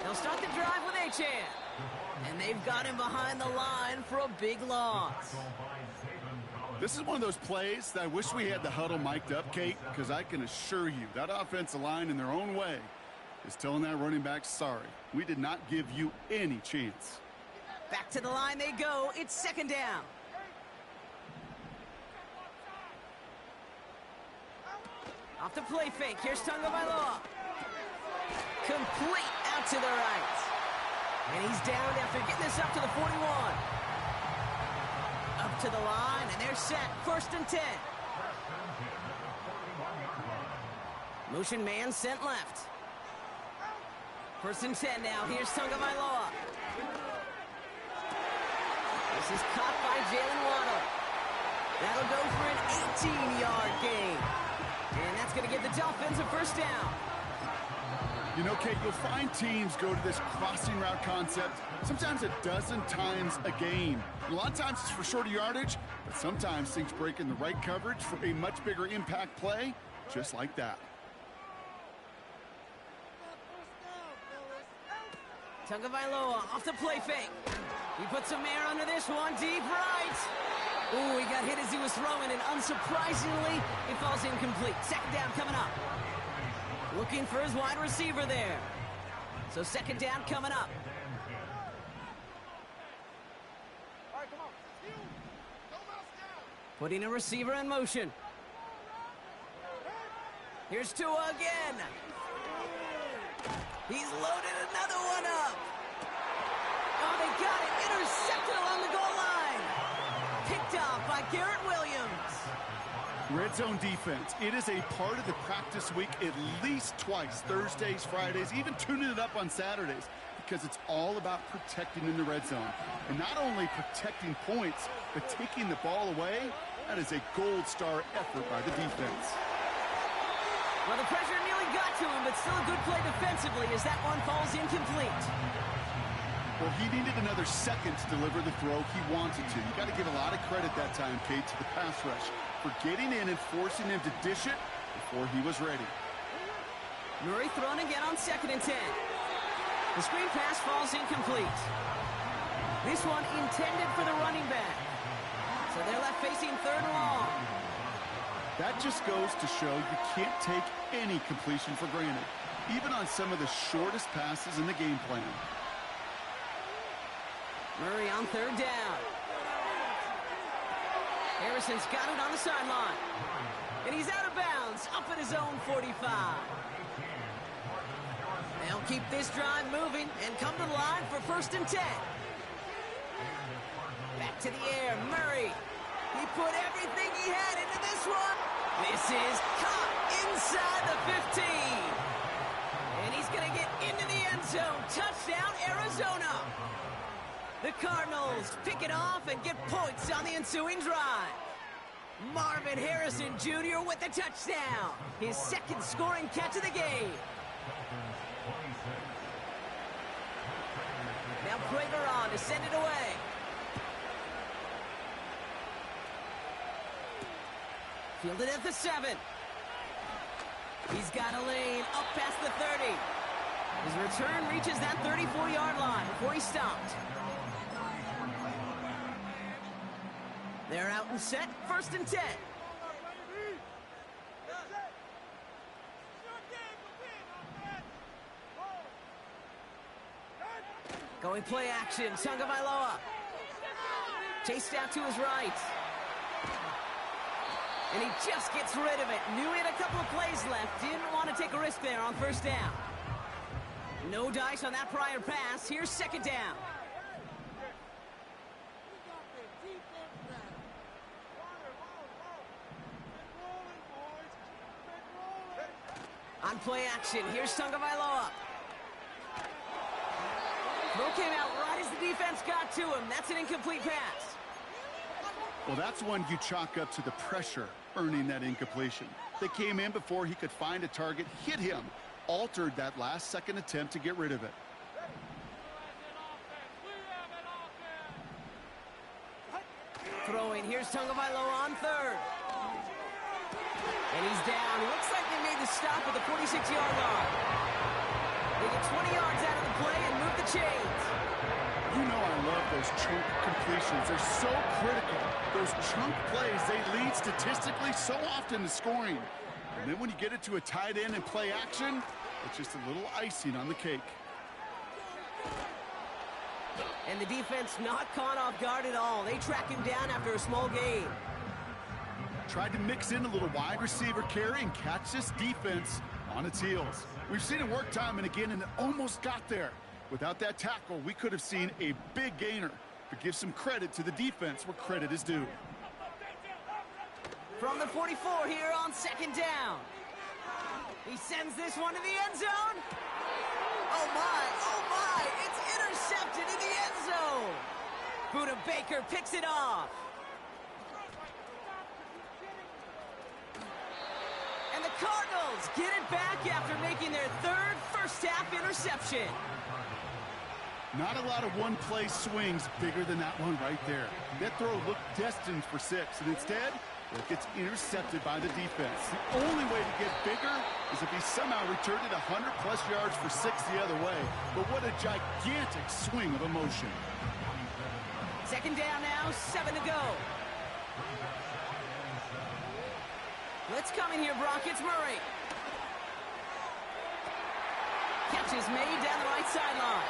They'll start the drive with Achane. And they've got him behind the line for a big loss. This is one of those plays that I wish we had the huddle mic'd up, Kate, because I can assure you that offensive line in their own way is telling that running back, sorry, we did not give you any chance. Back to the line they go. It's 2nd down. Off the play fake. Here's Tagovailoa. Complete out to the right. And he's down after getting this up to the 41. Up to the line, and they're set. 1st and 10. Motion man sent left. 1st and 10 now. Here's Tagovailoa. This is caught by Jalen Waddle. That'll go for an 18-yard gain. And that's going to give the Dolphins a 1st down. You know, Kate, you'll find teams go to this crossing route concept sometimes a dozen times a game. A lot of times it's for shorter yardage, but sometimes things break in the right coverage for a much bigger impact play, just like that. Tagovailoa off the play fake. He puts some air under this one, deep right. Ooh, he got hit as he was throwing, and unsurprisingly, it falls incomplete. 2nd down coming up. Looking for his wide receiver there. So 2nd down coming up. Putting a receiver in motion. Here's Tua again. He's loaded another one up. Oh, they got it. Intercepted along the goal line. Picked off by Garrett Williams. Red zone defense. It is a part of the practice week at least twice, Thursdays, Fridays, even tuning it up on Saturdays, because it's all about protecting in the red zone. And not only protecting points, but taking the ball away. That is a gold star effort by the defense. Well, the pressure nearly got to him, but still a good play defensively as that one falls incomplete. Well, he needed another second to deliver the throw he wanted to. You got to give a lot of credit that time, Kate, to the pass rush for getting in and forcing him to dish it before he was ready. Murray thrown again on 2nd and 10. The screen pass falls incomplete. This one intended for the running back. So they're left facing 3rd and long. That just goes to show you can't take any completion for granted, even on some of the shortest passes in the game plan. Murray on 3rd down. Harrison's got it on the sideline. And he's out of bounds, up at his own 45. They'll keep this drive moving and come to the line for 1st and 10. Back to the air, Murray. He put everything he had into this one. This is caught inside the 15. And he's going to get into the end zone. Touchdown, Arizona. The Cardinals pick it off and get points on the ensuing drive. Marvin Harrison Jr. with the touchdown. His second scoring catch of the game. Now Prager on to send it away. Fielded at the 7. He's got a lane up past the 30. His return reaches that 34-yard line before he stopped. They're out and set, 1st and 10. Going play action, Tagovailoa. Chased out to his right. And he just gets rid of it. Knew he had a couple of plays left. Didn't want to take a risk there on 1st down. No dice on that prior pass. Here's 2nd down. On play action, here's Tagovailoa. Throw came out right as the defense got to him. That's an incomplete pass. Well, that's one you chalk up to the pressure earning that incompletion. They came in before he could find a target, hit him, altered that last-second attempt to get rid of it. Throwing, here's Tagovailoa on 3rd. And he's down. Looks like they made the stop at the 46-yard line. They get 20 yards out of the play and move the chains. You know I love those chunk completions. They're so critical. Those chunk plays, they lead statistically so often to scoring. And then when you get it to a tight end and play action, it's just a little icing on the cake. And the defense not caught off guard at all. They track him down after a small gain. Tried to mix in a little wide receiver carry and catch this defense on its heels. We've seen it work time and again, and it almost got there. Without that tackle, we could have seen a big gainer. But give some credit to the defense where credit is due. From the 44 here on 2nd down. He sends this one to the end zone. Oh my, it's intercepted in the end zone. Buda Baker picks it off. And the Cardinals get it back after making their 3rd first-half interception. Not a lot of one-play swings bigger than that one right there. That throw looked destined for 6, and instead, it gets intercepted by the defense. The only way to get bigger is if he somehow returned it 100-plus yards for 6 the other way. But what a gigantic swing of emotion. 2nd down now, 7 to go. Let's come in here, Brock. It's Murray. Catch is made down the right sideline.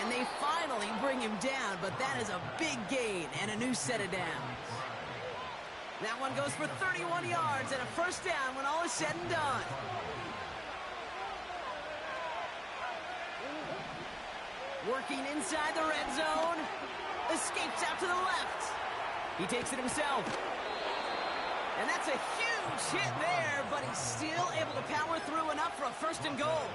And they finally bring him down, but that is a big gain and a new set of downs. That one goes for 31 yards and a 1st down when all is said and done. Working inside the red zone. Escapes out to the left. He takes it himself. And that's a huge hit there, but he's still able to power through enough for a 1st and goal.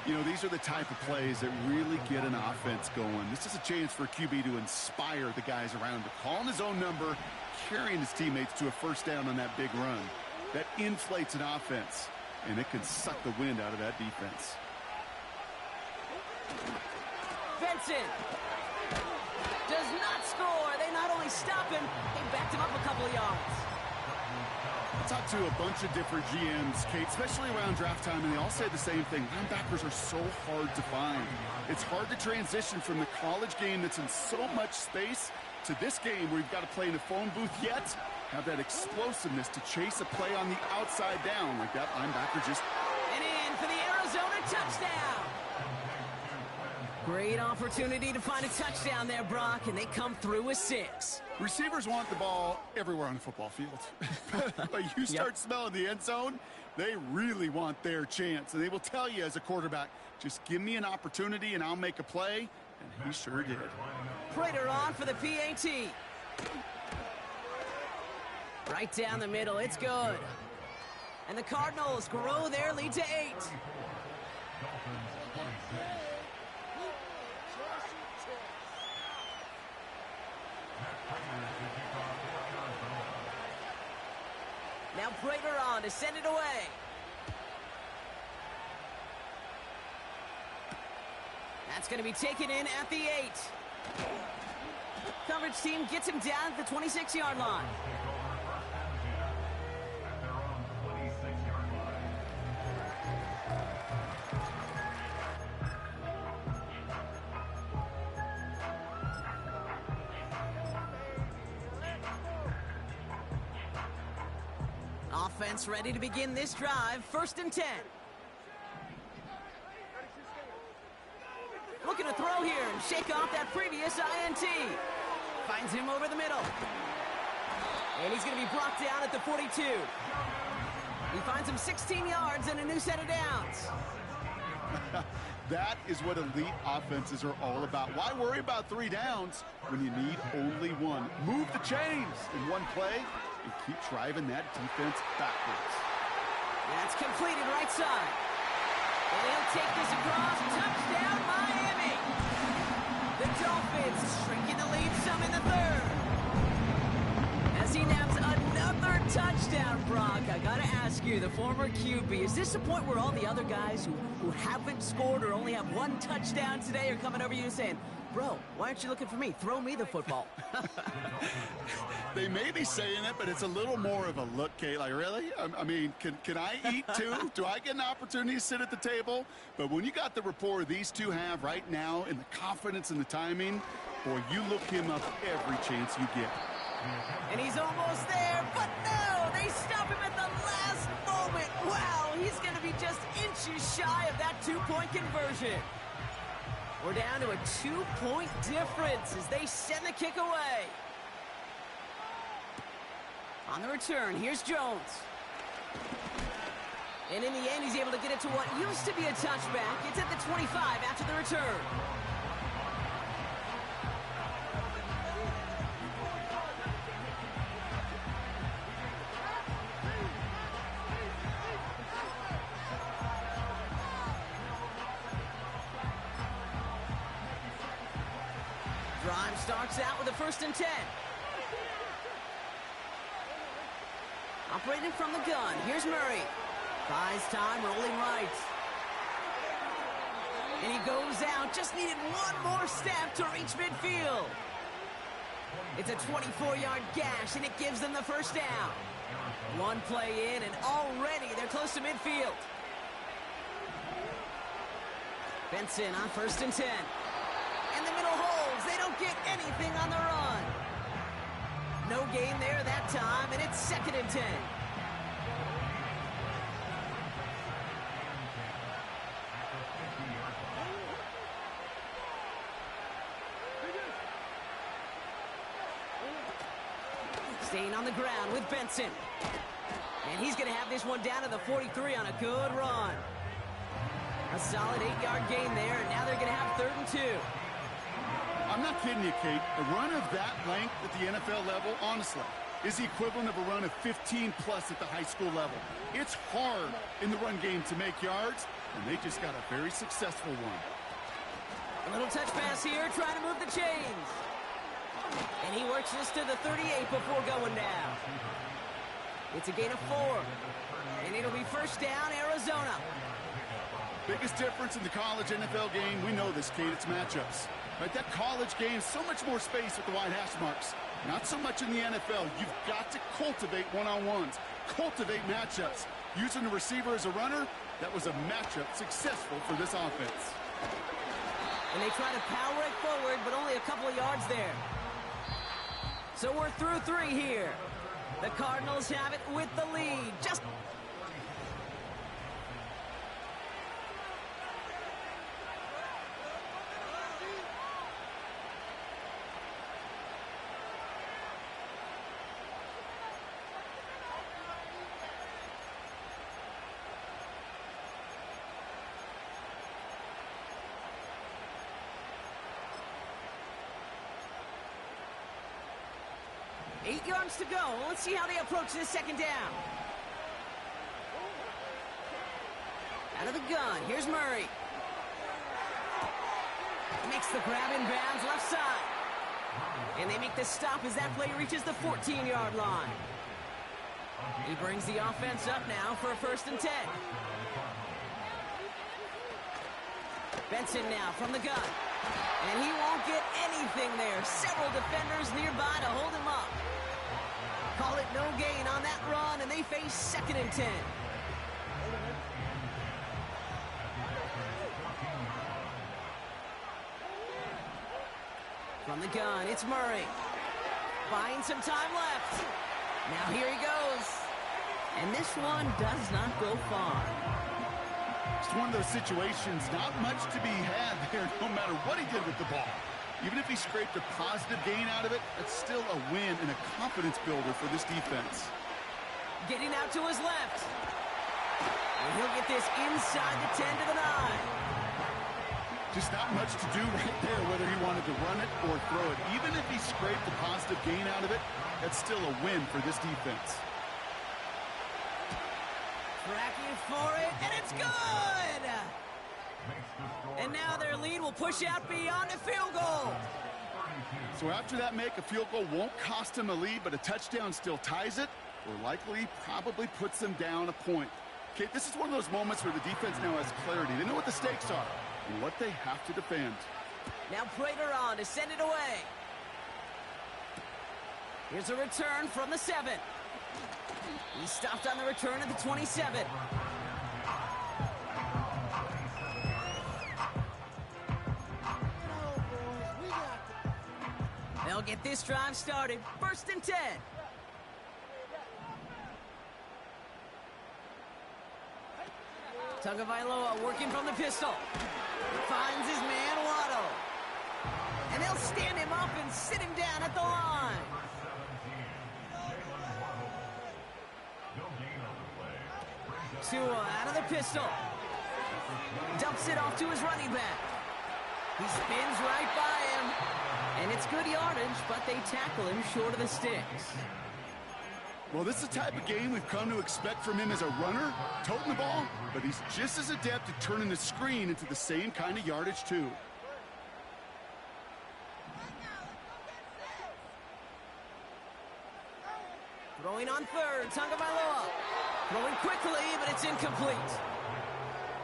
You know, these are the type of plays that really get an offense going. This is a chance for QB to inspire the guys around him. Calling his own number, carrying his teammates to a 1st down on that big run. That inflates an offense, and it can suck the wind out of that defense. Benson does not score. They not only stop him, they backed him up a couple of yards. I talked to a bunch of different GMs, Kate, especially around draft time, and they all say the same thing. Linebackers are so hard to find. It's hard to transition from the college game that's in so much space to this game where you've got to play in a phone booth yet have that explosiveness to chase a play on the outside down like that linebacker just... And in for the Arizona touchdown. Great opportunity to find a touchdown there, Brock, and they come through with 6. Receivers want the ball everywhere on the football field. But you start smelling the end zone, they really want their chance. And they will tell you as a quarterback, just give me an opportunity and I'll make a play. And he sure did. Prater on for the PAT. Right down the middle, it's good. And the Cardinals grow their lead to 8. Now Prater on to send it away. That's going to be taken in at the 8. Coverage team gets him down at the 26-yard line. Offense ready to begin this drive. 1st and 10. Looking to throw here and shake off that previous INT. Finds him over the middle. And he's going to be brought down at the 42. He finds him 16 yards and a new set of downs. That is what elite offenses are all about. Why worry about 3 downs when you need only 1? Move the chains in one play and keep driving that defense backwards. That's completed right side. And he'll take this across. Touchdown, Miami. The Dolphins shrinking the lead some in the 3rd. As he naps another touchdown, Brock. I got to ask you, the former QB, is this the point where all the other guys who haven't scored or only have 1 touchdown today are coming over you and saying, bro, why aren't you looking for me? Throw me the football. They may be saying it, but it's a little more of a look, Kate. Like, really? I mean, can I eat too? Do I get an opportunity to sit at the table? But when you got the rapport these two have right now and the confidence and the timing, boy, you look him up every chance you get. And he's almost there, but no! They stop him at the last moment. Wow, he's going to be just inches shy of that 2-point conversion. We're down to a 2-point difference as they send the kick away. On the return, here's Jones. And in the end, he's able to get it to what used to be a touchback. It's at the 25 after the return. Drive starts out with a 1st and 10. Operating from the gun, here's Murray. Buys time, rolling right. And he goes out, just needed 1 more step to reach midfield. It's a 24-yard gash, and it gives them the 1st down. 1 play in, and already they're close to midfield. Benson on 1st and 10. And the middle holds. They don't get anything on the run. No gain there that time, and it's 2nd and 10. Staying on the ground with Benson. And he's going to have this one down to the 43 on a good run. A solid 8-yard gain there, and now they're going to have 3rd and 2. I'm not kidding you, Kate. A run of that length at the NFL level, honestly, is the equivalent of a run of 15-plus at the high school level. It's hard in the run game to make yards, and they just got a very successful one. A little touch pass here, trying to move the chains. And he works this to the 38 before going down. It's a gain of 4. And it'll be 1st down, Arizona. Biggest difference in the college NFL game, we know this, Kate, it's matchups. Right, that college game, so much more space with the wide hash marks. Not so much in the NFL. You've got to cultivate one-on-ones, cultivate matchups. Using the receiver as a runner, that was a matchup successful for this offense. And they try to power it forward, but only a couple of yards there. So we're through 3 here. The Cardinals have it with the lead. Just 8 yards to go. Let's see how they approach this second down. Out of the gun, here's Murray. Makes the grab in bounds left side. And they make the stop as that play reaches the 14-yard line. He brings the offense up now for a 1st and 10. Benson now from the gun. And he won't get anything there. Several defenders nearby to hold him up. Call it no gain on that run, and they face 2nd and 10. From the gun, it's Murray. Buying some time left. Now here he goes. And this one does not go far. It's one of those situations, not much to be had there, no matter what he did with the ball. Even if he scraped a positive gain out of it, that's still a win and a confidence builder for this defense. Getting out to his left. And he'll get this inside the 10 to the 9. Just not much to do right there, whether he wanted to run it or throw it. Even if he scraped a positive gain out of it, that's still a win for this defense. Tracking for it, and it's good! And now their lead will push out beyond a field goal. So after that make, a field goal won't cost him a lead, but a touchdown still ties it, or likely probably puts them down a point. Okay, this is one of those moments where the defense now has clarity. They know what the stakes are and what they have to defend. Now Prater on to send it away. Here's a return from the 7. He stopped on the return at the 27. They'll get this drive started. 1st and 10. Tagovailoa working from the pistol. Finds his man, Waddle. And they'll stand him up and sit him down at the line. Tua out of the pistol. Dumps it off to his running back. He spins right by him. And it's good yardage, but they tackle him short of the sticks. Well, this is the type of game we've come to expect from him as a runner, toting the ball, but he's just as adept at turning the screen into the same kind of yardage, too. Throwing on 3rd, Tagovailoa. Throwing quickly, but it's incomplete.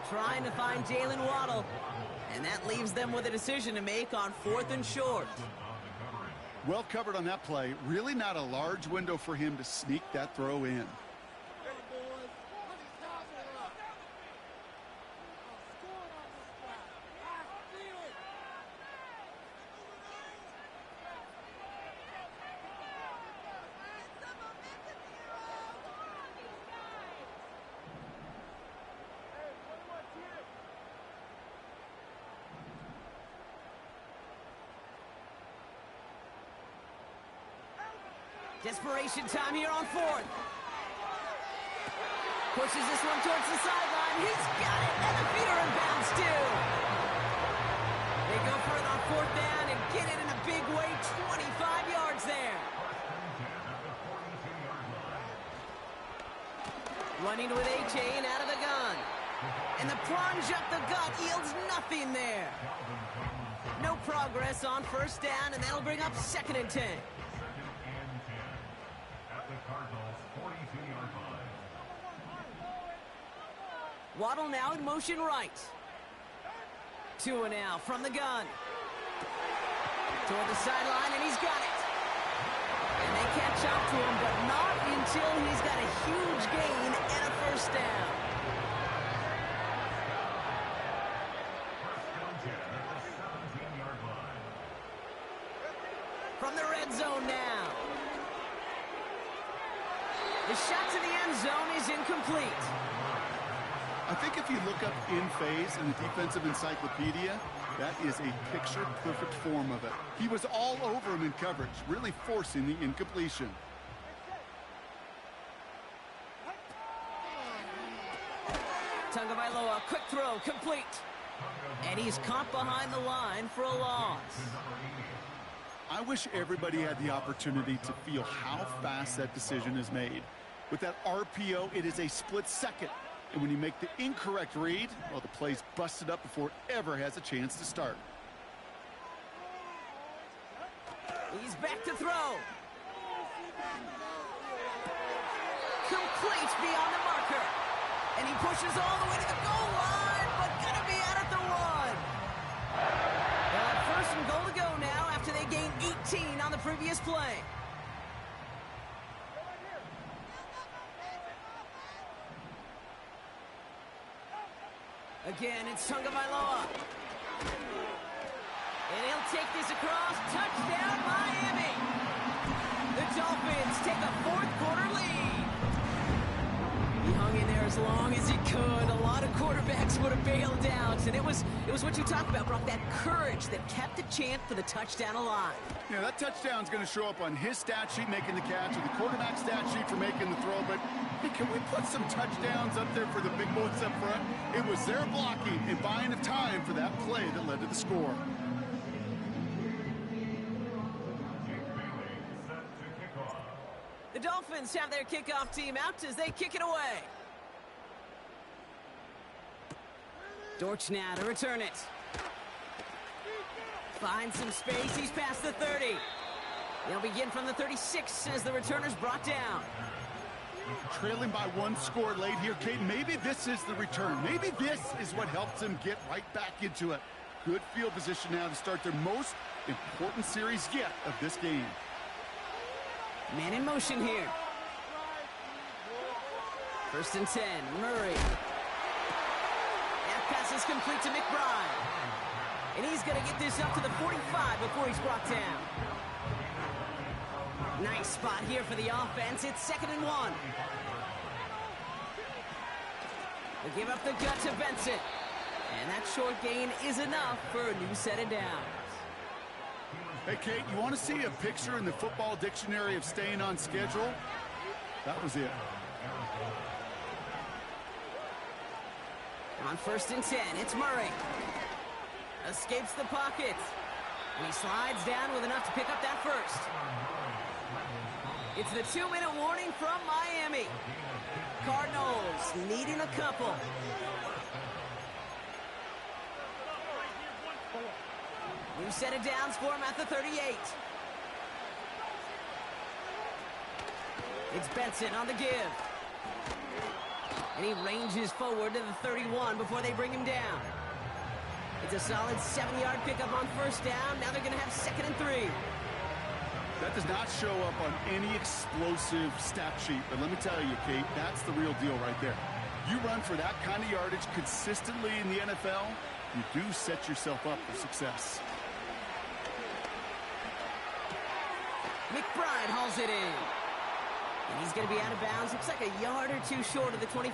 Trying to find Jalen Waddle. And that leaves them with a decision to make on 4th and short. Well covered on that play. Really not a large window for him to sneak that throw in. Desperation time here on 4th. Pushes this one towards the sideline. He's got it, and the feet are in bounds too. They go for it on 4th down and get it in a big way, 25 yards there. Running with A-Chain out of the gun. And the plunge up the gut yields nothing there. No progress on 1st down, and that'll bring up 2nd and 10. Waddle now in motion right. Tua now from the gun. Toward the sideline, and he's got it. And they catch up to him, but not until he's got a huge gain and a 1st down. From the red zone now. The shot to the end zone is incomplete. I think if you look up in phase in the defensive encyclopedia, that is a picture-perfect form of it. He was all over him in coverage, really forcing the incompletion. Tagovailoa, quick throw, complete. And he's caught behind the line for a loss. I wish everybody had the opportunity to feel how fast that decision is made. With that RPO, it is a split second. And when you make the incorrect read, well, the play's busted up before it ever has a chance to start. He's back to throw. Complete beyond the marker. And he pushes all the way to the goal line, but gonna be out at the 1. They'll have first and goal to go now after they gained 18 on the previous play. Again, it's Tagovailoa. And he'll take this across. Touchdown, Miami. The Dolphins take a fourth-quarter lead. He hung in there as long as he could. A lot of quarterbacks would have bailed out. And it was what you talked about, Brock, that courage that kept the chant for the touchdown alive. Yeah, that touchdown's going to show up on his stat sheet making the catch or the quarterback stat sheet for making the throw. But, hey, can we put some touchdowns up there for the big boys up front? It was their blocking and buying of time for that play that led to the score. The Dolphins have their kickoff team out as they kick it away. Dortch now to return it. Finds some space. He's past the 30. They'll begin from the 36 as the returner's brought down. Trailing by 1 score late here, Kate. Maybe this is the return. Maybe this is what helps them get right back into it. Good field position now to start their most important series yet of this game. Man in motion here. First and 10, Murray. That pass is complete to McBride. And he's going to get this up to the 45 before he's brought down. Nice spot here for the offense. It's 2nd and 1. They give up the gut to Benson. And that short gain is enough for a new set of downs. Hey, Kate, you want to see a picture in the football dictionary of staying on schedule? That was it. On 1st and 10, it's Murray. Escapes the pocket. And he slides down with enough to pick up that first. It's the 2-minute warning from Miami. Cardinals needing a couple. New set of downs for him at the 38. It's Benson on the give. And he ranges forward to the 31 before they bring him down. It's a solid 7-yard pickup on 1st down. Now they're going to have 2nd and 3. That does not show up on any explosive stat sheet. But let me tell you, Kate, that's the real deal right there. You run for that kind of yardage consistently in the NFL, you do set yourself up for success. McBride hauls it in. And he's going to be out of bounds. Looks like a yard or 2 short of the 25.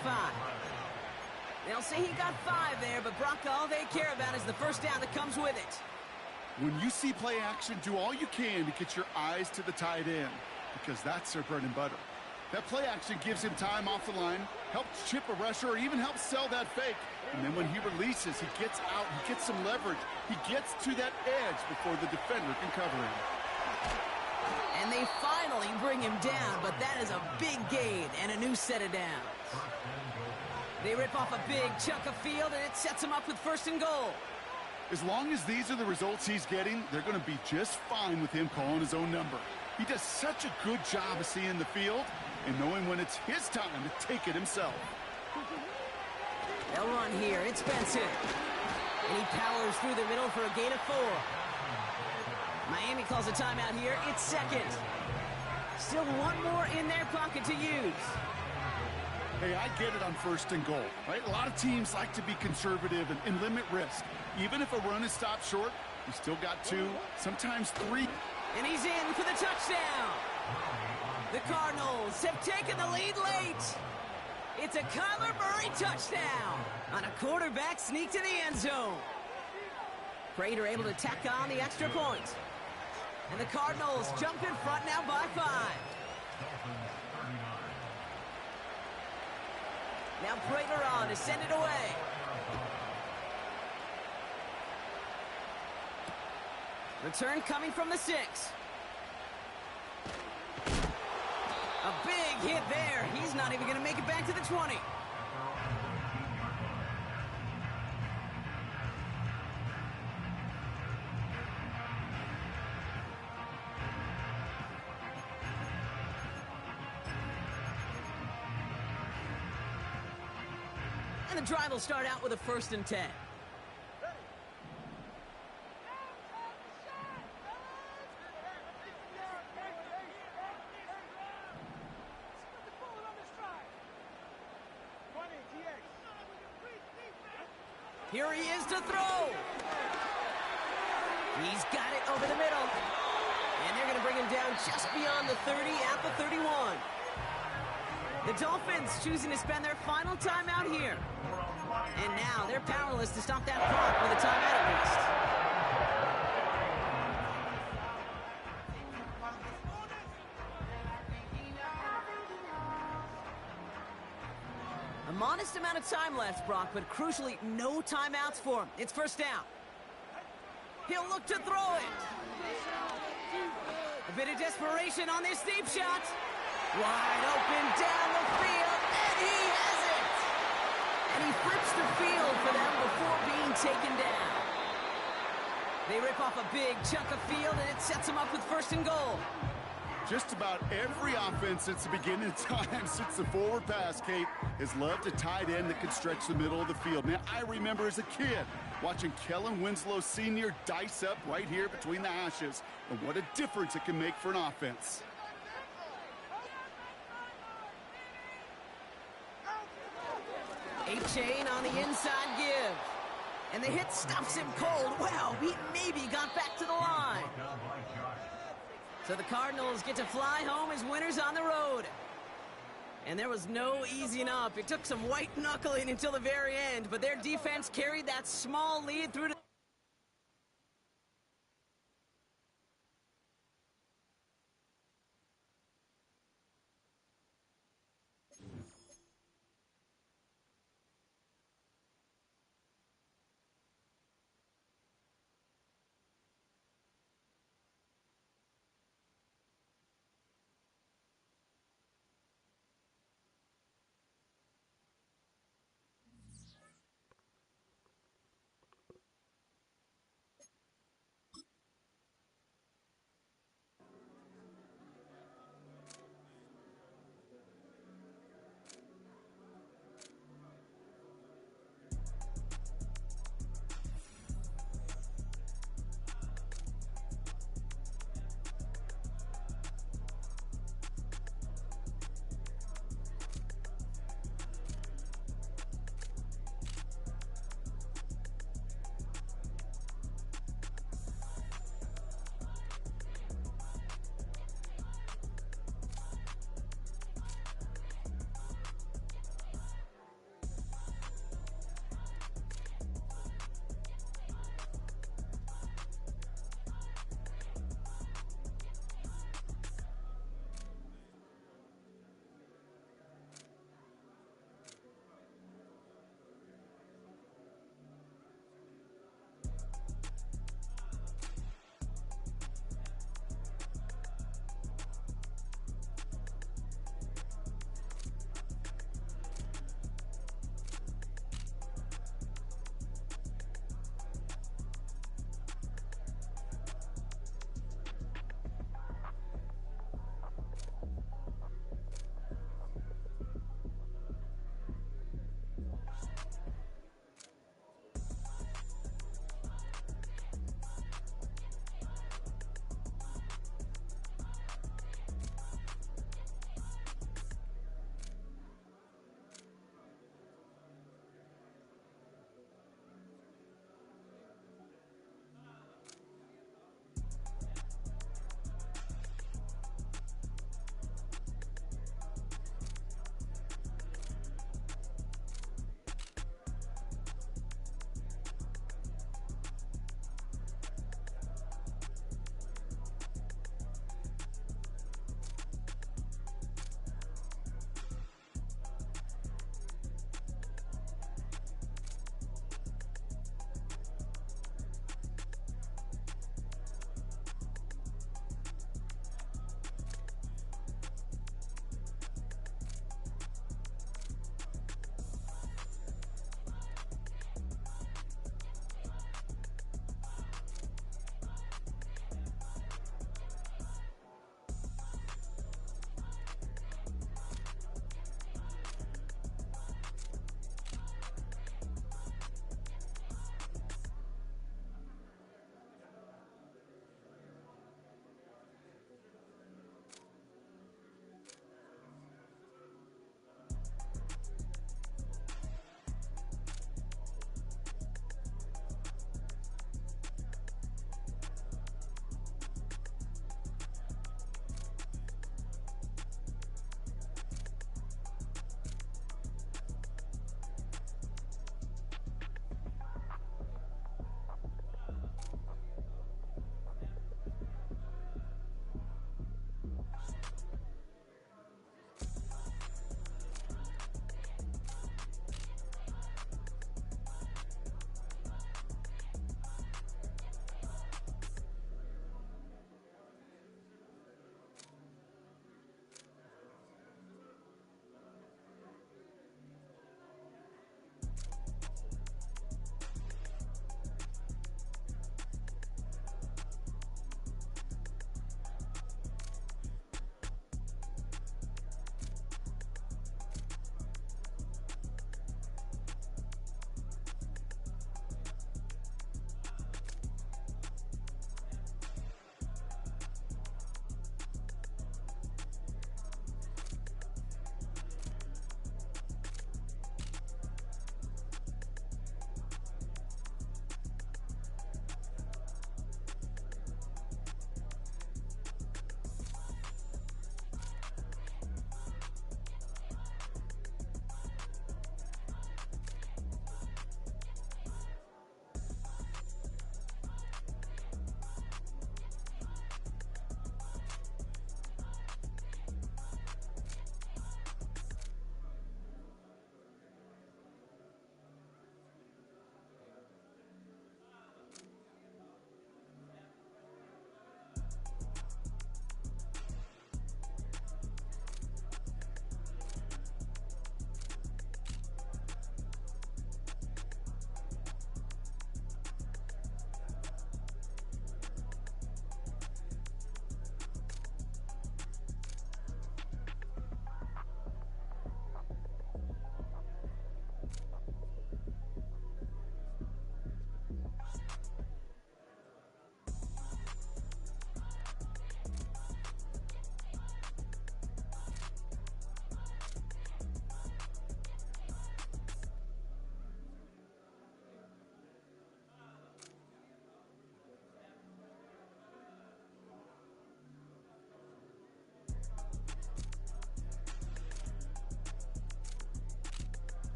They'll say he got 5 there, but Brock, all they care about is the 1st down that comes with it. When you see play action, do all you can to get your eyes to the tight end, because that's their bread and butter. That play action gives him time off the line, helps chip a rusher, or even helps sell that fake. And then when he releases, he gets out, he gets some leverage. He gets to that edge before the defender can cover him. And they finally bring him down, but that is a big gain and a new set of downs. They rip off a big chunk of field, and it sets him up with 1st and goal. As long as these are the results he's getting, they're going to be just fine with him calling his own number. He does such a good job of seeing the field and knowing when it's his time to take it himself. They'll run here. It's Benson. And he powers through the middle for a gain of 4. Miami calls a timeout here. It's 2nd. Still 1 more in their pocket to use. Hey, I get it on 1st and goal, right? A lot of teams like to be conservative and limit risk. Even if a run is stopped short, you still got 2, sometimes 3. And he's in for the touchdown. The Cardinals have taken the lead late. It's a Kyler Murray touchdown on a quarterback sneak to the end zone. Prater able to tack on the extra point. And the Cardinals jump in front now by 5. Now Prater on to send it away. Return coming from the 6. A big hit there. He's not even going to make it back to the 20. And the drive will start out with a 1st and 10. Here he is to throw. He's got it over the middle. And they're going to bring him down just beyond the 30 at the 31. The Dolphins choosing to spend their final timeout here. And now they're powerless to stop that clock with a timeout at least. A modest amount of time left, Brock, but crucially, no timeouts for him. It's 1st down. He'll look to throw it. A bit of desperation on this deep shot. Wide open down the field, and he has it! And he flips the field for them before being taken down. They rip off a big chunk of field, and it sets them up with 1st and goal. Just about every offense since the beginning of time, since the forward pass, Kate, has loved a tight end that can stretch the middle of the field. Man, I remember as a kid watching Kellen Winslow Sr. dice up right here between the hashes, and what a difference it can make for an offense. A-Chain on the inside give. And the hit stops him cold. Wow, he maybe got back to the line. So the Cardinals get to fly home as winners on the road. And there was no easing up. It took some white knuckling until the very end, but their defense carried that small lead through to